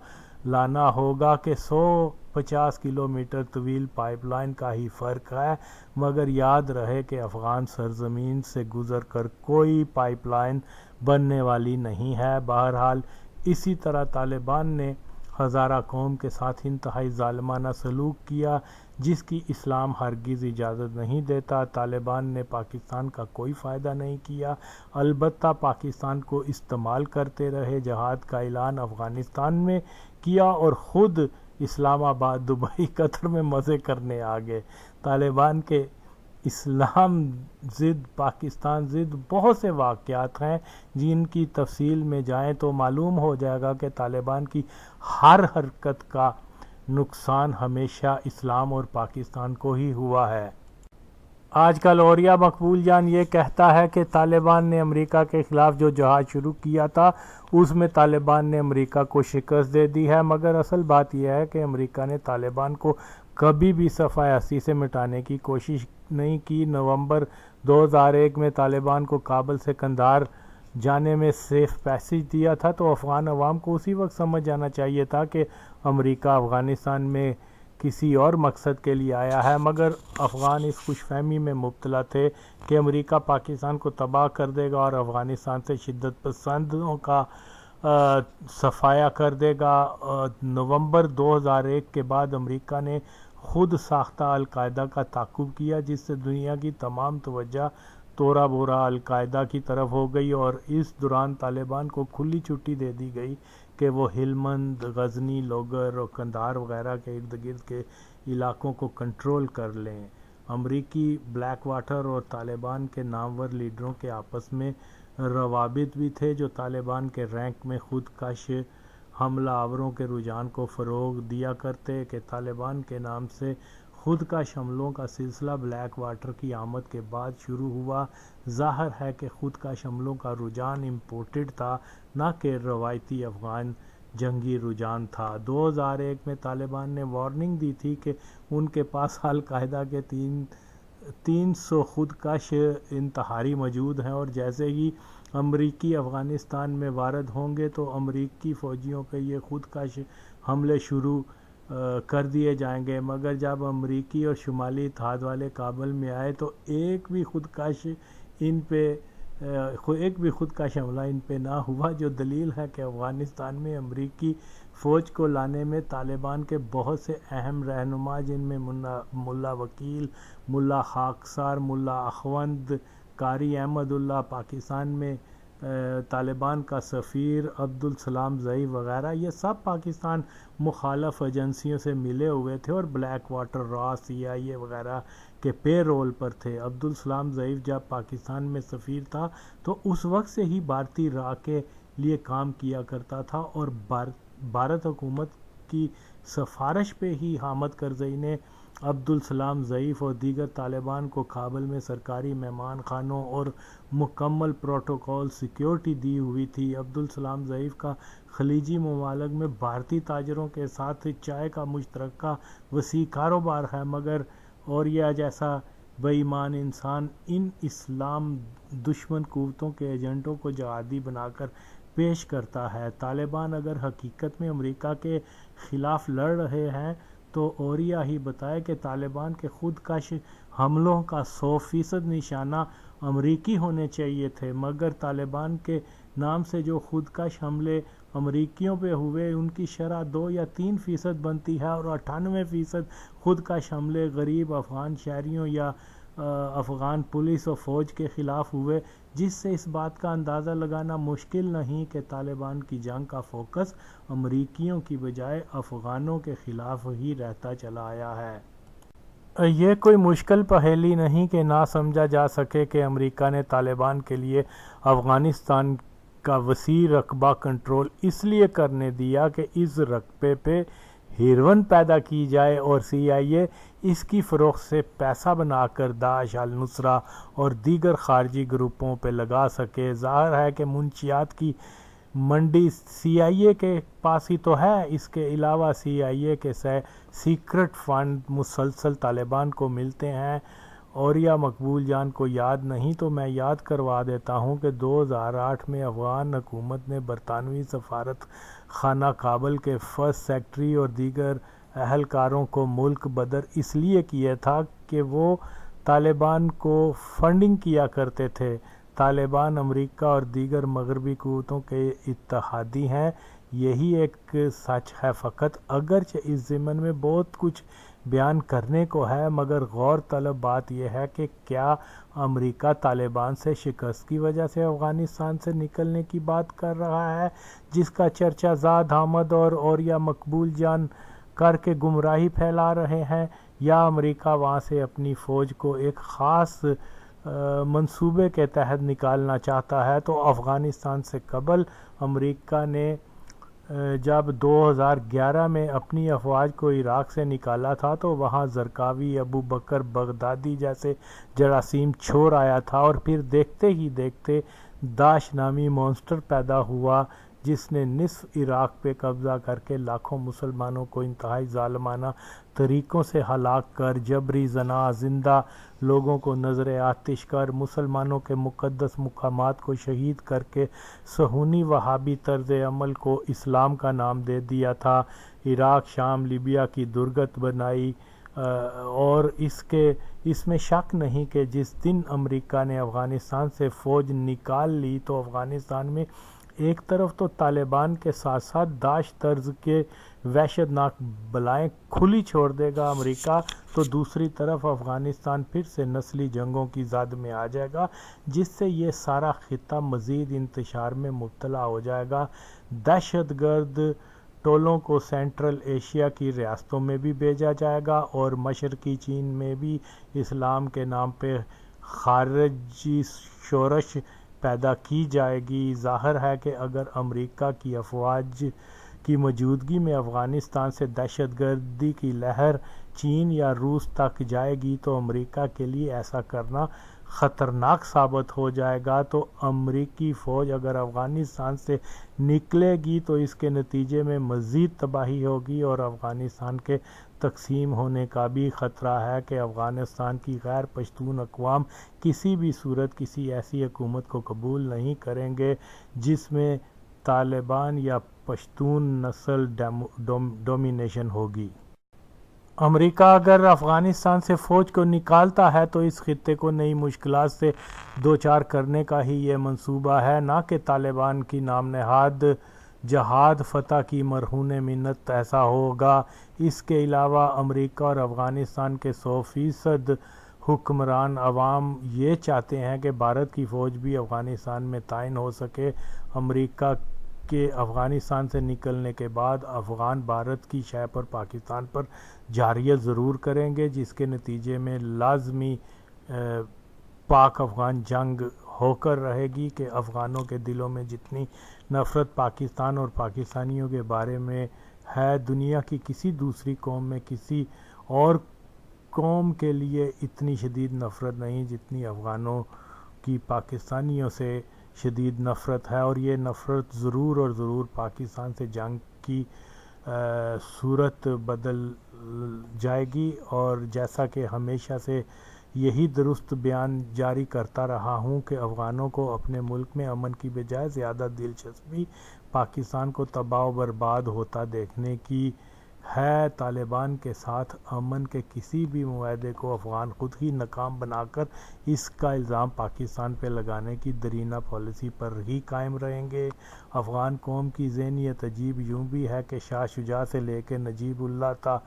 لانا ہوگا کہ 150 کلومیٹر طویل پائپ لائن کا ہی فرق ہے، مگر یاد رہے کہ افغان سرزمین سے گزر کر کوئی پائپ لائن بننے والی نہیں ہے۔ بہرحال اسی طرح طالبان نے ہزارہ قوم کے ساتھ انتہائی ظالمانہ سلوک کیا، جس کی اسلام ہرگز اجازت نہیں دیتا۔ طالبان نے پاکستان کا کوئی فائدہ نہیں کیا، البتہ پاکستان کو استعمال کرتے رہے۔ جہاد کا اعلان افغانستان میں کیا اور خود اسلام آباد، دبئی، قطر میں مزے کرنے آگئے۔ طالبان کے اسلام ضد، پاکستان ضد بہت سے واقعات ہیں، جن کی تفصیل میں جائیں تو معلوم ہو جائے گا کہ طالبان کی ہر حرکت کا نقصان ہمیشہ اسلام اور پاکستان کو ہی ہوا ہے۔ آج کل اوریا مقبول جان یہ کہتا ہے کہ طالبان نے امریکہ کے خلاف جو جہاد شروع کیا تھا اس میں طالبان نے امریکہ کو شکست دے دی ہے، مگر اصل بات یہ ہے کہ امریکہ نے طالبان کو کبھی بھی صفحہ ہستی سے مٹانے کی کوشش نہیں کی۔ نومبر 2001 میں طالبان کو کابل سے قندھار جانے میں سیف پیسیج دیا تھا تو افغان عوام کو اسی وقت سمجھ جانا چاہیے تھا کہ امریکہ افغانستان میں کسی اور مقصد کے لیے آیا ہے، مگر افغان اس خوش فہمی میں مبتلا تھے کہ امریکہ پاکستان کو تباہ کر دے گا اور افغانستان سے شدت پسندوں کا صفایا کر دے گا۔ نومبر 2001 کے بعد امریکہ نے خود ساختہ القاعدہ کا تعاقب کیا، جس سے دنیا کی تمام توجہ تورا بورا القاعدہ کی طرف ہو گئی، اور اس دوران طالبان کو کھلی چھٹی دے دی گئی کہ وہ ہلمند، غزنی، لوگر اور قندھار وغیرہ کے ارد گرد کے علاقوں کو کنٹرول کر لیں۔ امریکی بلیک واٹر اور طالبان کے نامور لیڈروں کے آپس میں روابط بھی تھے، جو طالبان کے رینک میں خود کش حملہ آوروں کے رجحان کو فروغ دیا کرتے کہ طالبان کے نام سے خود کش حملوں کا سلسلہ بلیک واٹر کی آمد کے بعد شروع ہوا۔ ظاہر ہے کہ خود کش حملوں کا رجحان امپورٹڈ تھا، نہ کہ روایتی افغان جنگی رجحان تھا۔ 2001 میں طالبان نے وارننگ دی تھی کہ ان کے پاس القاعدہ کے 300 خود کش انتحاری موجود ہیں، اور جیسے ہی امریکی افغانستان میں وارد ہوں گے تو امریکی فوجیوں پہ یہ خود کش حملے شروع کر دیے جائیں گے، مگر جب امریکی اور شمالی اتحاد والے کابل میں آئے تو ایک بھی خود کش حملہ ان پہ نہ ہوا، جو دلیل ہے کہ افغانستان میں امریکی فوج کو لانے میں طالبان کے بہت سے اہم رہنما، جن میں ملا وکیل، ملا خاکسار، ملا اخوند، قاری احمد اللہ، پاکستان میں طالبان کا سفیر عبدالسلام ضعیف وغیرہ، یہ سب پاکستان مخالف ایجنسیوں سے ملے ہوئے تھے اور بلیک واٹر، را، CIA وغیرہ کے پے رول پر تھے۔ عبدالسلام ضعیف جب پاکستان میں سفیر تھا تو اس وقت سے ہی بھارتی را کے لیے کام کیا کرتا تھا، اور بھارت حکومت کی سفارش پہ ہی حامد کرزئی نے عبدالسلام ضعیف اور دیگر طالبان کو کابل میں سرکاری مہمان خانوں اور مکمل پروٹوکول سیکیورٹی دی ہوئی تھی۔ عبدالسلام ضعیف کا خلیجی ممالک میں بھارتی تاجروں کے ساتھ چائے کا مشترکہ وسیع کاروبار ہے، مگر اوریا جیسا بے ایمان انسان ان اسلام دشمن قوتوں کے ایجنٹوں کو جہادی بنا کر پیش کرتا ہے۔ طالبان اگر حقیقت میں امریکہ کے خلاف لڑ رہے ہیں تو اوریا ہی بتائے کہ طالبان کے خودکش حملوں کا 100% نشانہ امریکی ہونے چاہیے تھے، مگر طالبان کے نام سے جو خودکش حملے امریکیوں پہ ہوئے ان کی شرح 2 یا 3% بنتی ہے، اور 98% خودکش حملے غریب افغان شہریوں یا افغان پولیس و فوج کے خلاف ہوئے، جس سے اس بات کا اندازہ لگانا مشکل نہیں کہ طالبان کی جنگ کا فوکس امریکیوں کی بجائے افغانوں کے خلاف ہی رہتا چلا آیا ہے۔ یہ کوئی مشکل پہیلی نہیں کہ نہ سمجھا جا سکے کہ امریکہ نے طالبان کے لیے افغانستان کا وسیع رقبہ کنٹرول اس لیے کرنے دیا کہ اس رقبے پہ ہیروئن پیدا کی جائے اور CIA اس کی فروخت سے پیسہ بنا کر داعش، النصرہ اور دیگر خارجی گروپوں پہ لگا سکے۔ ظاہر ہے کہ منشیات کی منڈی CIA کے پاس ہی تو ہے، اس کے علاوہ CIA کے سیکرٹ فنڈ مسلسل طالبان کو ملتے ہیں۔ اور یا مقبول جان کو یاد نہیں تو میں یاد کروا دیتا ہوں کہ 2008 میں افغان حکومت نے برطانوی سفارت خانہ کابل کے فرسٹ سیکرٹری اور دیگر اہلکاروں کو ملک بدر اس لیے کیا تھا کہ وہ طالبان کو فنڈنگ کیا کرتے تھے۔ طالبان امریکہ اور دیگر مغربی قوتوں کے اتحادی ہیں، یہی ایک سچ ہے فقط، اگرچہ اس ضمن میں بہت کچھ بیان کرنے کو ہے، مگر غور طلب بات یہ ہے کہ کیا امریکہ طالبان سے شکست کی وجہ سے افغانستان سے نکلنے کی بات کر رہا ہے، جس کا چرچہ زاد احمد اور یا مقبول جان کر کے گمراہی پھیلا رہے ہیں، یا امریکہ وہاں سے اپنی فوج کو ایک خاص منصوبے کے تحت نکالنا چاہتا ہے؟ تو افغانستان سے قبل امریکہ نے جب 2011 میں اپنی افواج کو عراق سے نکالا تھا تو وہاں زرقاوی، ابو بکر بغدادی جیسے جراثیم چھوڑ آیا تھا، اور پھر دیکھتے ہی دیکھتے داعش نامی مونسٹر پیدا ہوا جس نے نصف عراق پہ قبضہ کر کے لاکھوں مسلمانوں کو انتہائی ظالمانہ طریقوں سے ہلاک کر، جبری زنا زندہ لوگوں کو نظر آتش کر، مسلمانوں کے مقدس مقامات کو شہید کر کے صہیونی وہابی طرز عمل کو اسلام کا نام دے دیا تھا، عراق، شام، لیبیا کی درگت بنائی۔ اور اس میں شک نہیں کہ جس دن امریکہ نے افغانستان سے فوج نکال لی تو افغانستان میں ایک طرف تو طالبان کے ساتھ ساتھ داعش طرز کے وحشت ناک بلائیں کھلی چھوڑ دے گا امریکہ، تو دوسری طرف افغانستان پھر سے نسلی جنگوں کی زد میں آ جائے گا، جس سے یہ سارا خطہ مزید انتشار میں مبتلا ہو جائے گا۔ دہشت گرد ٹولوں کو سینٹرل ایشیا کی ریاستوں میں بھی بھیجا جائے گا اور مشرقی چین میں بھی اسلام کے نام پہ خارجی شورش پیدا کی جائے گی۔ ظاہر ہے کہ اگر امریکہ کی افواج کی موجودگی میں افغانستان سے دہشت گردی کی لہر چین یا روس تک جائے گی تو امریکہ کے لیے ایسا کرنا خطرناک ثابت ہو جائے گا۔ تو امریکی فوج اگر افغانستان سے نکلے گی تو اس کے نتیجے میں مزید تباہی ہوگی، اور افغانستان کے تقسیم ہونے کا بھی خطرہ ہے کہ افغانستان کی غیر پشتون اقوام کسی بھی صورت کسی ایسی حکومت کو قبول نہیں کریں گے جس میں طالبان یا پشتون نسل ڈومینیشن ہوگی۔ امریکہ اگر افغانستان سے فوج کو نکالتا ہے تو اس خطے کو نئی مشکلات سے دوچار کرنے کا ہی یہ منصوبہ ہے، نہ کہ طالبان کی نام نہاد جہاد فتح کی مرہون منت ایسا ہوگا۔ اس کے علاوہ امریکہ اور افغانستان کے 100% حکمران عوام یہ چاہتے ہیں کہ بھارت کی فوج بھی افغانستان میں تعین ہو سکے۔ امریکہ کے افغانستان سے نکلنے کے بعد افغان بھارت کی شہ پر پاکستان پر جارحیت ضرور کریں گے، جس کے نتیجے میں لازمی پاک افغان جنگ ہو کر رہے گی کہ افغانوں کے دلوں میں جتنی نفرت پاکستان اور پاکستانیوں کے بارے میں ہے، دنیا کی کسی دوسری قوم میں کسی اور قوم کے لیے اتنی شدید نفرت نہیں جتنی افغانوں کی پاکستانیوں سے شدید نفرت ہے، اور یہ نفرت ضرور اور ضرور پاکستان سے جنگ کی صورت بدل جائے گی۔ اور جیسا کہ ہمیشہ سے یہی درست بیان جاری کرتا رہا ہوں کہ افغانوں کو اپنے ملک میں امن کی بجائے زیادہ دلچسپی پاکستان کو تباہ و برباد ہوتا دیکھنے کی ہے طالبان کے ساتھ امن کے کسی بھی معاہدے کو افغان خود ہی ناکام بنا کر اس کا الزام پاکستان پہ لگانے کی درینہ پالیسی پر ہی قائم رہیں گے۔ افغان قوم کی ذہنیت عجیب یوں بھی ہے کہ شاہ شجاع سے لے کے نجیب اللہ تا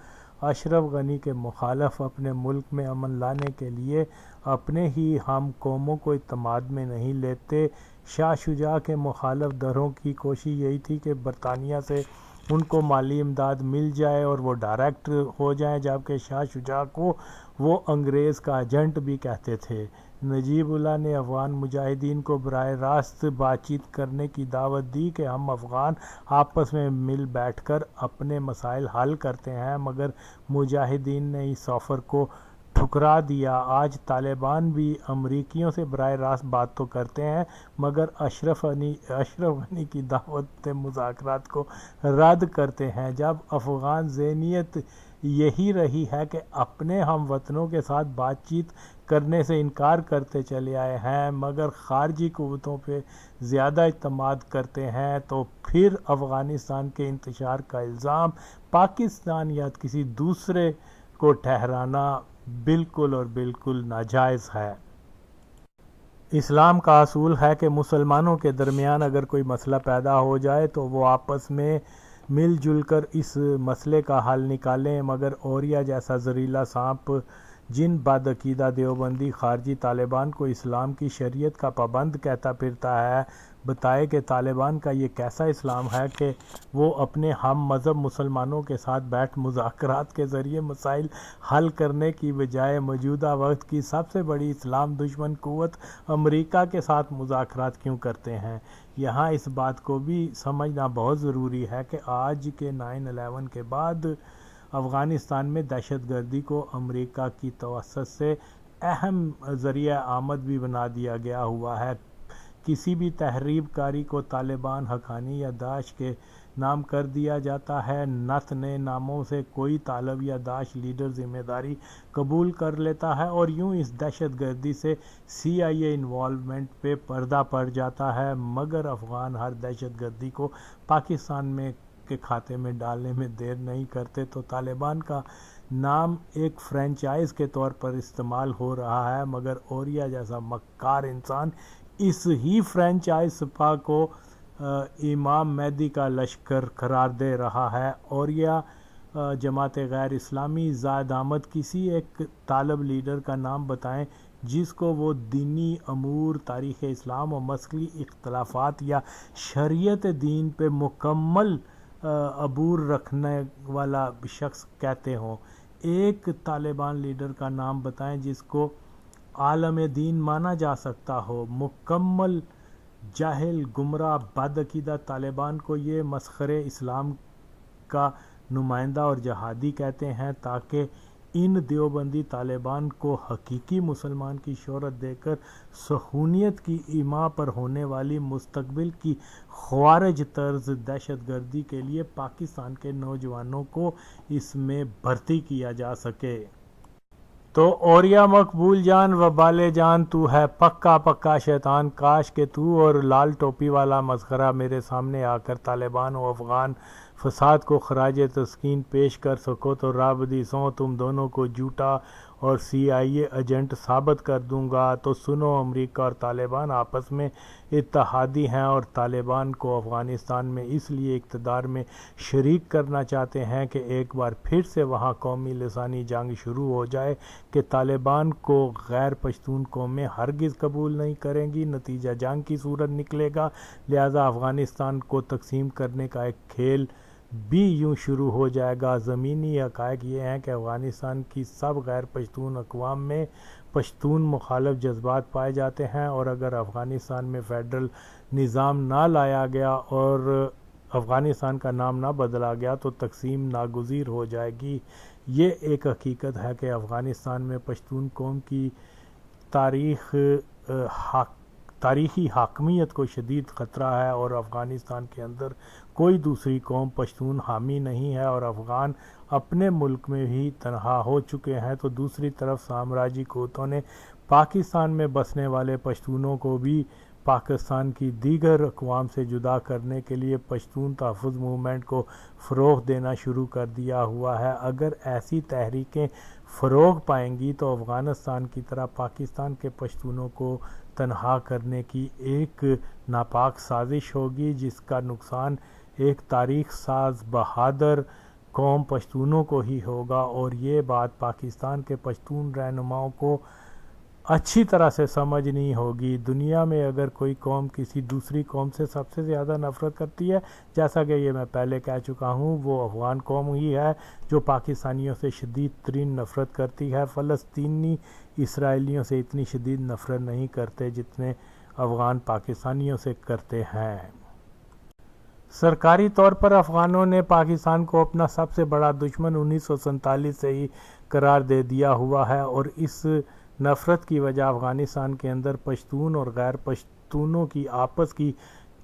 اشرف غنی کے مخالف اپنے ملک میں امن لانے کے لیے اپنے ہی ہم قوموں کو اعتماد میں نہیں لیتے۔ شاہ شجاع کے مخالف دھڑوں کی کوشش یہی تھی کہ برطانیہ سے ان کو مالی امداد مل جائے اور وہ ڈائریکٹ ہو جائیں، جبکہ شاہ شجاع کو وہ انگریز کا ایجنٹ بھی کہتے تھے۔ نجیب اللہ نے افغان مجاہدین کو براہ راست بات چیت کرنے کی دعوت دی کہ ہم افغان آپس میں مل بیٹھ کر اپنے مسائل حل کرتے ہیں، مگر مجاہدین نے اس آفر کو ٹھکرا دیا۔ آج طالبان بھی امریکیوں سے براہ راست بات تو کرتے ہیں، مگر اشرف غنی کی دعوت مذاکرات کو رد کرتے ہیں۔ جب افغان ذہنیت یہی رہی ہے کہ اپنے ہم وطنوں کے ساتھ بات چیت کرنے سے انکار کرتے چلے آئے ہیں، مگر خارجی قوتوں پہ زیادہ اعتماد کرتے ہیں، تو پھر افغانستان کے انتشار کا الزام پاکستان یا کسی دوسرے کو ٹھہرانا بالکل اور بالکل ناجائز ہے۔ اسلام کا اصول ہے کہ مسلمانوں کے درمیان اگر کوئی مسئلہ پیدا ہو جائے تو وہ آپس میں مل جل کر اس مسئلے کا حل نکالیں، مگر اوریا جیسا زہریلا سانپ جن بدعقیدہ دیوبندی خارجی طالبان کو اسلام کی شریعت کا پابند کہتا پھرتا ہے، بتائے کہ طالبان کا یہ کیسا اسلام ہے کہ وہ اپنے ہم مذہب مسلمانوں کے ساتھ بیٹھ مذاکرات کے ذریعے مسائل حل کرنے کی بجائے موجودہ وقت کی سب سے بڑی اسلام دشمن قوت امریکہ کے ساتھ مذاکرات کیوں کرتے ہیں۔ یہاں اس بات کو بھی سمجھنا بہت ضروری ہے کہ آج کے 9/11 کے بعد افغانستان میں دہشت گردی کو امریکہ کی توسط سے اہم ذریعہ آمد بھی بنا دیا گیا ہوا ہے۔ کسی بھی تحریب کاری کو طالبان، حقانی یا داعش کے نام کر دیا جاتا ہے۔ نت نئے ناموں سے کوئی طالب یا داعش لیڈر ذمہ داری قبول کر لیتا ہے اور یوں اس دہشت گردی سے CIA انوالومنٹ پہ پردہ پڑ جاتا ہے، مگر افغان ہر دہشت گردی کو پاکستان میں کے کھاتے میں ڈالنے میں دیر نہیں کرتے، تو طالبان کا نام ایک فرنچائز کے طور پر استعمال ہو رہا ہے، مگر اوریا جیسا مکار انسان اس ہی فرنچائز سپاہ کو امام مہدی کا لشکر قرار دے رہا ہے۔ اوریا جماعت غیر اسلامی زائد احمد کسی ایک طالب لیڈر کا نام بتائیں جس کو وہ دینی امور، تاریخ اسلام اور مسئلہ اختلافات یا شریعت دین پہ مکمل عبور رکھنے والا شخص کہتے ہوں۔ ایک طالبان لیڈر کا نام بتائیں جس کو عالم دین مانا جا سکتا ہو۔ مکمل جاہل، گمراہ، بدعقیدہ طالبان کو یہ مسخرے اسلام کا نمائندہ اور جہادی کہتے ہیں، تاکہ ان دیوبندی طالبان کو حقیقی مسلمان کی شہرت دے کر صہیونیت کی ایما پر ہونے والی مستقبل کی خوارج طرز دہشت گردی کے لیے پاکستان کے نوجوانوں کو اس میں بھرتی کیا جا سکے۔ تو اوریا مقبول جان و بالے جان، تو ہے پکا پکا شیطان، کاش کہ تو اور لال ٹوپی والا مسخرہ میرے سامنے آ کر طالبان و افغان فساد کو خراج تسکین پیش کر سکو تو رب دی سوں تم دونوں کو جھوٹا اور CIA ایجنٹ ثابت کر دوں گا۔ تو سنو، امریکہ اور طالبان آپس میں اتحادی ہیں اور طالبان کو افغانستان میں اس لیے اقتدار میں شریک کرنا چاہتے ہیں کہ ایک بار پھر سے وہاں قومی لسانی جنگ شروع ہو جائے کہ طالبان کو غیر پشتون قومیں ہرگز قبول نہیں کریں گی، نتیجہ جنگ کی صورت نکلے گا، لہذا افغانستان کو تقسیم کرنے کا ایک کھیل بھی یوں شروع ہو جائے گا۔ زمینی حقائق یہ ہیں کہ افغانستان کی سب غیر پشتون اقوام میں پشتون مخالف جذبات پائے جاتے ہیں، اور اگر افغانستان میں فیڈرل نظام نہ لایا گیا اور افغانستان کا نام نہ بدلا گیا تو تقسیم ناگزیر ہو جائے گی۔ یہ ایک حقیقت ہے کہ افغانستان میں پشتون قوم کی تاریخی حاکمیت کو شدید خطرہ ہے، اور افغانستان کے اندر کوئی دوسری قوم پشتون حامی نہیں ہے، اور افغان اپنے ملک میں ہی تنہا ہو چکے ہیں، تو دوسری طرف سامراجی قوتوں نے پاکستان میں بسنے والے پشتونوں کو بھی پاکستان کی دیگر اقوام سے جدا کرنے کے لیے پشتون تحفظ موومنٹ کو فروغ دینا شروع کر دیا ہوا ہے۔ اگر ایسی تحریکیں فروغ پائیں گی تو افغانستان کی طرح پاکستان کے پشتونوں کو تنہا کرنے کی ایک ناپاک سازش ہوگی، جس کا نقصان ایک تاریخ ساز بہادر قوم پشتونوں کو ہی ہوگا، اور یہ بات پاکستان کے پشتون رہنماؤں کو اچھی طرح سے سمجھنی ہوگی۔ دنیا میں اگر کوئی قوم کسی دوسری قوم سے سب سے زیادہ نفرت کرتی ہے، جیسا کہ یہ میں پہلے کہہ چکا ہوں، وہ افغان قوم ہی ہے جو پاکستانیوں سے شدید ترین نفرت کرتی ہے۔ فلسطینی اسرائیلیوں سے اتنی شدید نفرت نہیں کرتے جتنے افغان پاکستانیوں سے کرتے ہیں۔ سرکاری طور پر افغانوں نے پاکستان کو اپنا سب سے بڑا دشمن 1947 سے ہی قرار دے دیا ہوا ہے، اور اس نفرت کی وجہ افغانستان کے اندر پشتون اور غیر پشتونوں کی آپس کی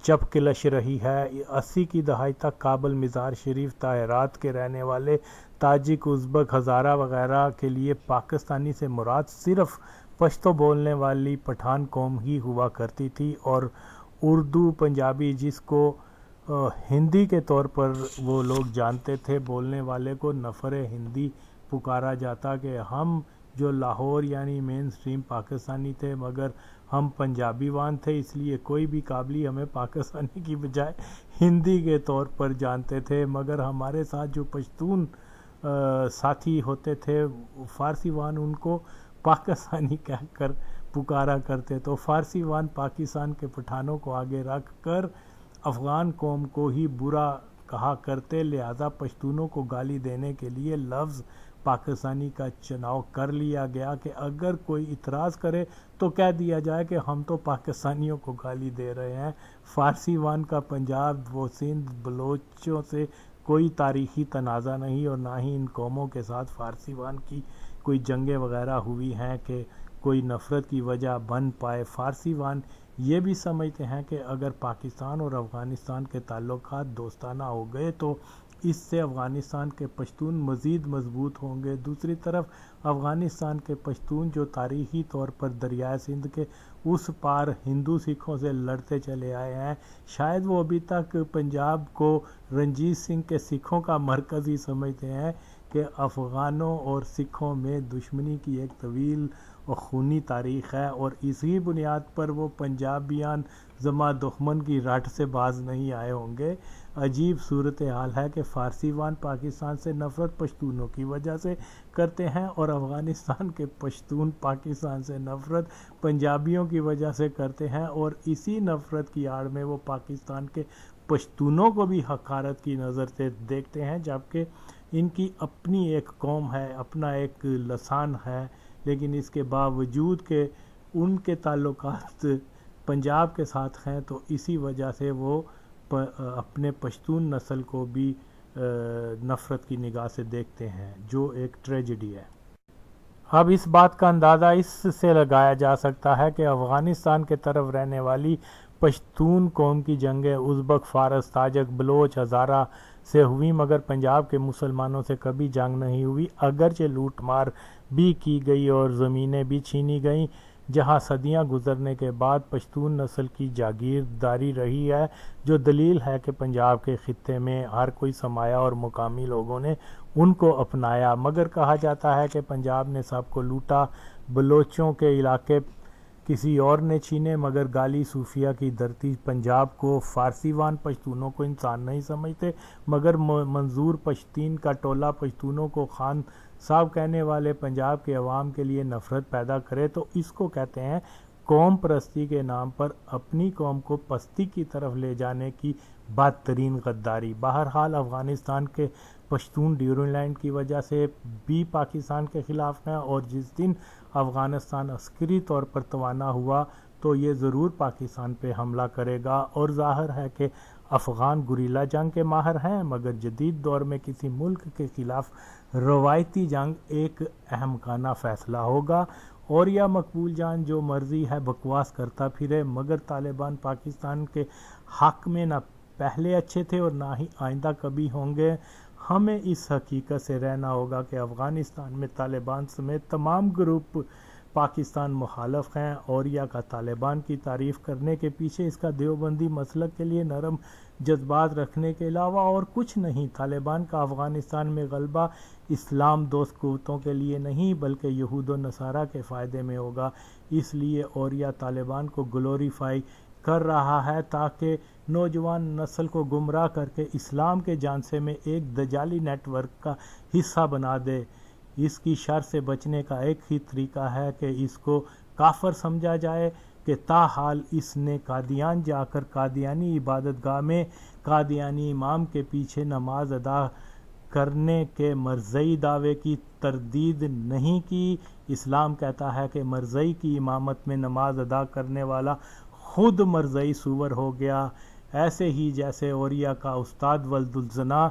چپکلش رہی ہے۔ 80 کی دہائی تک کابل، مزار شریف، طاہرات کے رہنے والے تاجک، ازبک، ہزارہ وغیرہ کے لیے پاکستانی سے مراد صرف پشتو بولنے والی پٹھان قوم ہی ہوا کرتی تھی، اور اردو، پنجابی، جس کو ہندی کے طور پر وہ لوگ جانتے تھے، بولنے والے کو نفر ہندی پکارا جاتا کہ ہم جو لاہور یعنی مین سٹریم پاکستانی تھے، مگر ہم پنجابی وان تھے، اس لیے کوئی بھی قابلی ہمیں پاکستانی کی بجائے ہندی کے طور پر جانتے تھے۔ مگر ہمارے ساتھ جو پشتون ساتھی ہوتے تھے فارسی وان، ان کو پاکستانی کہہ کر پکارا کرتے، تو فارسی وان پاکستان کے پٹھانوں کو آگے رکھ کر افغان قوم کو ہی برا کہا کرتے، لہذا پشتونوں کو گالی دینے کے لیے لفظ پاکستانی کا چناؤ کر لیا گیا کہ اگر کوئی اعتراض کرے تو کہہ دیا جائے کہ ہم تو پاکستانیوں کو گالی دے رہے ہیں۔ فارسی وان کا پنجاب و سندھ بلوچوں سے کوئی تاریخی تنازع نہیں، اور نہ ہی ان قوموں کے ساتھ فارسی وان کی کوئی جنگیں وغیرہ ہوئی ہیں کہ کوئی نفرت کی وجہ بن پائے۔ فارسی وان یہ بھی سمجھتے ہیں کہ اگر پاکستان اور افغانستان کے تعلقات دوستانہ ہو گئے تو اس سے افغانستان کے پشتون مزید مضبوط ہوں گے۔ دوسری طرف افغانستان کے پشتون جو تاریخی طور پر دریائے سندھ کے اس پار ہندو سکھوں سے لڑتے چلے آئے ہیں، شاید وہ ابھی تک پنجاب کو رنجیت سنگھ کے سکھوں کا مرکز ہی سمجھتے ہیں کہ افغانوں اور سکھوں میں دشمنی کی ایک طویل اور خونی تاریخ ہے، اور اسی بنیاد پر وہ پنجابیان زما دشمن کی رٹ سے باز نہیں آئے ہوں گے۔ عجیب صورتحال ہے کہ فارسی وان پاکستان سے نفرت پشتونوں کی وجہ سے کرتے ہیں، اور افغانستان کے پشتون پاکستان سے نفرت پنجابیوں کی وجہ سے کرتے ہیں، اور اسی نفرت کی آڑ میں وہ پاکستان کے پشتونوں کو بھی حقارت کی نظر سے دیکھتے ہیں، جبکہ ان کی اپنی ایک قوم ہے، اپنا ایک لسان ہے، لیکن اس کے باوجود کہ ان کے تعلقات پنجاب کے ساتھ ہیں تو اسی وجہ سے وہ اپنے پشتون نسل کو بھی نفرت کی نگاہ سے دیکھتے ہیں، جو ایک ٹریجڈی ہے۔ اب اس بات کا اندازہ اس سے لگایا جا سکتا ہے کہ افغانستان کے طرف رہنے والی پشتون قوم کی جنگیں ازبک، فارس، تاجک، بلوچ، ہزارہ سے ہوئی، مگر پنجاب کے مسلمانوں سے کبھی جنگ نہیں ہوئی، اگرچہ لوٹ مار بھی کی گئی اور زمینیں بھی چھینی گئیں، جہاں صدیاں گزرنے کے بعد پشتون نسل کی جاگیرداری رہی ہے، جو دلیل ہے کہ پنجاب کے خطے میں ہر کوئی سرمایہ اور مقامی لوگوں نے ان کو اپنایا۔ مگر کہا جاتا ہے کہ پنجاب نے سب کو لوٹا، بلوچوں کے علاقے کسی اور نے چھینے، مگر گالی صوفیہ کی دھرتی پنجاب کو فارسی وان پشتونوں کو انسان نہیں سمجھتے، مگر منظور پشتین کا ٹولہ پشتونوں کو خان صاحب کہنے والے پنجاب کے عوام کے لیے نفرت پیدا کرے تو اس کو کہتے ہیں قوم پرستی کے نام پر اپنی قوم کو پستی کی طرف لے جانے کی بدترین غداری۔ بہرحال افغانستان کے پشتون ڈیورنڈ لائن کی وجہ سے بھی پاکستان کے خلاف ہیں، اور جس دن افغانستان عسکری طور پر توانا ہوا تو یہ ضرور پاکستان پہ حملہ کرے گا، اور ظاہر ہے کہ افغان گریلا جنگ کے ماہر ہیں، مگر جدید دور میں کسی ملک کے خلاف روایتی جنگ ایک احمقانہ فیصلہ ہوگا، اور یا مقبول جان جو مرضی ہے بکواس کرتا پھرے، مگر طالبان پاکستان کے حق میں نہ پہلے اچھے تھے اور نہ ہی آئندہ کبھی ہوں گے۔ ہمیں اس حقیقت سے رہنا ہوگا کہ افغانستان میں طالبان سمیت تمام گروپ پاکستان مخالف ہیں۔ اوریہ کا طالبان کی تعریف کرنے کے پیچھے اس کا دیوبندی مسلک کے لیے نرم جذبات رکھنے کے علاوہ اور کچھ نہیں۔ طالبان کا افغانستان میں غلبہ اسلام دوست قوتوں کے لیے نہیں بلکہ یہود و نصارہ کے فائدے میں ہوگا۔ اس لیے اوریہ طالبان کو گلوریفائی کر رہا ہے تاکہ نوجوان نسل کو گمراہ کر کے اسلام کے جانشے میں ایک دجالی نیٹ ورک کا حصہ بنا دے۔ اس کی شر سے بچنے کا ایک ہی طریقہ ہے کہ اس کو کافر سمجھا جائے کہ تاحال اس نے قادیان جا کر قادیانی عبادت گاہ میں قادیانی امام کے پیچھے نماز ادا کرنے کے مرزئی دعوے کی تردید نہیں کی۔ اسلام کہتا ہے کہ مرزئی کی امامت میں نماز ادا کرنے والا خود مرزئی سور ہو گیا، ایسے ہی جیسے اوریہ کا استاد ولد الزنا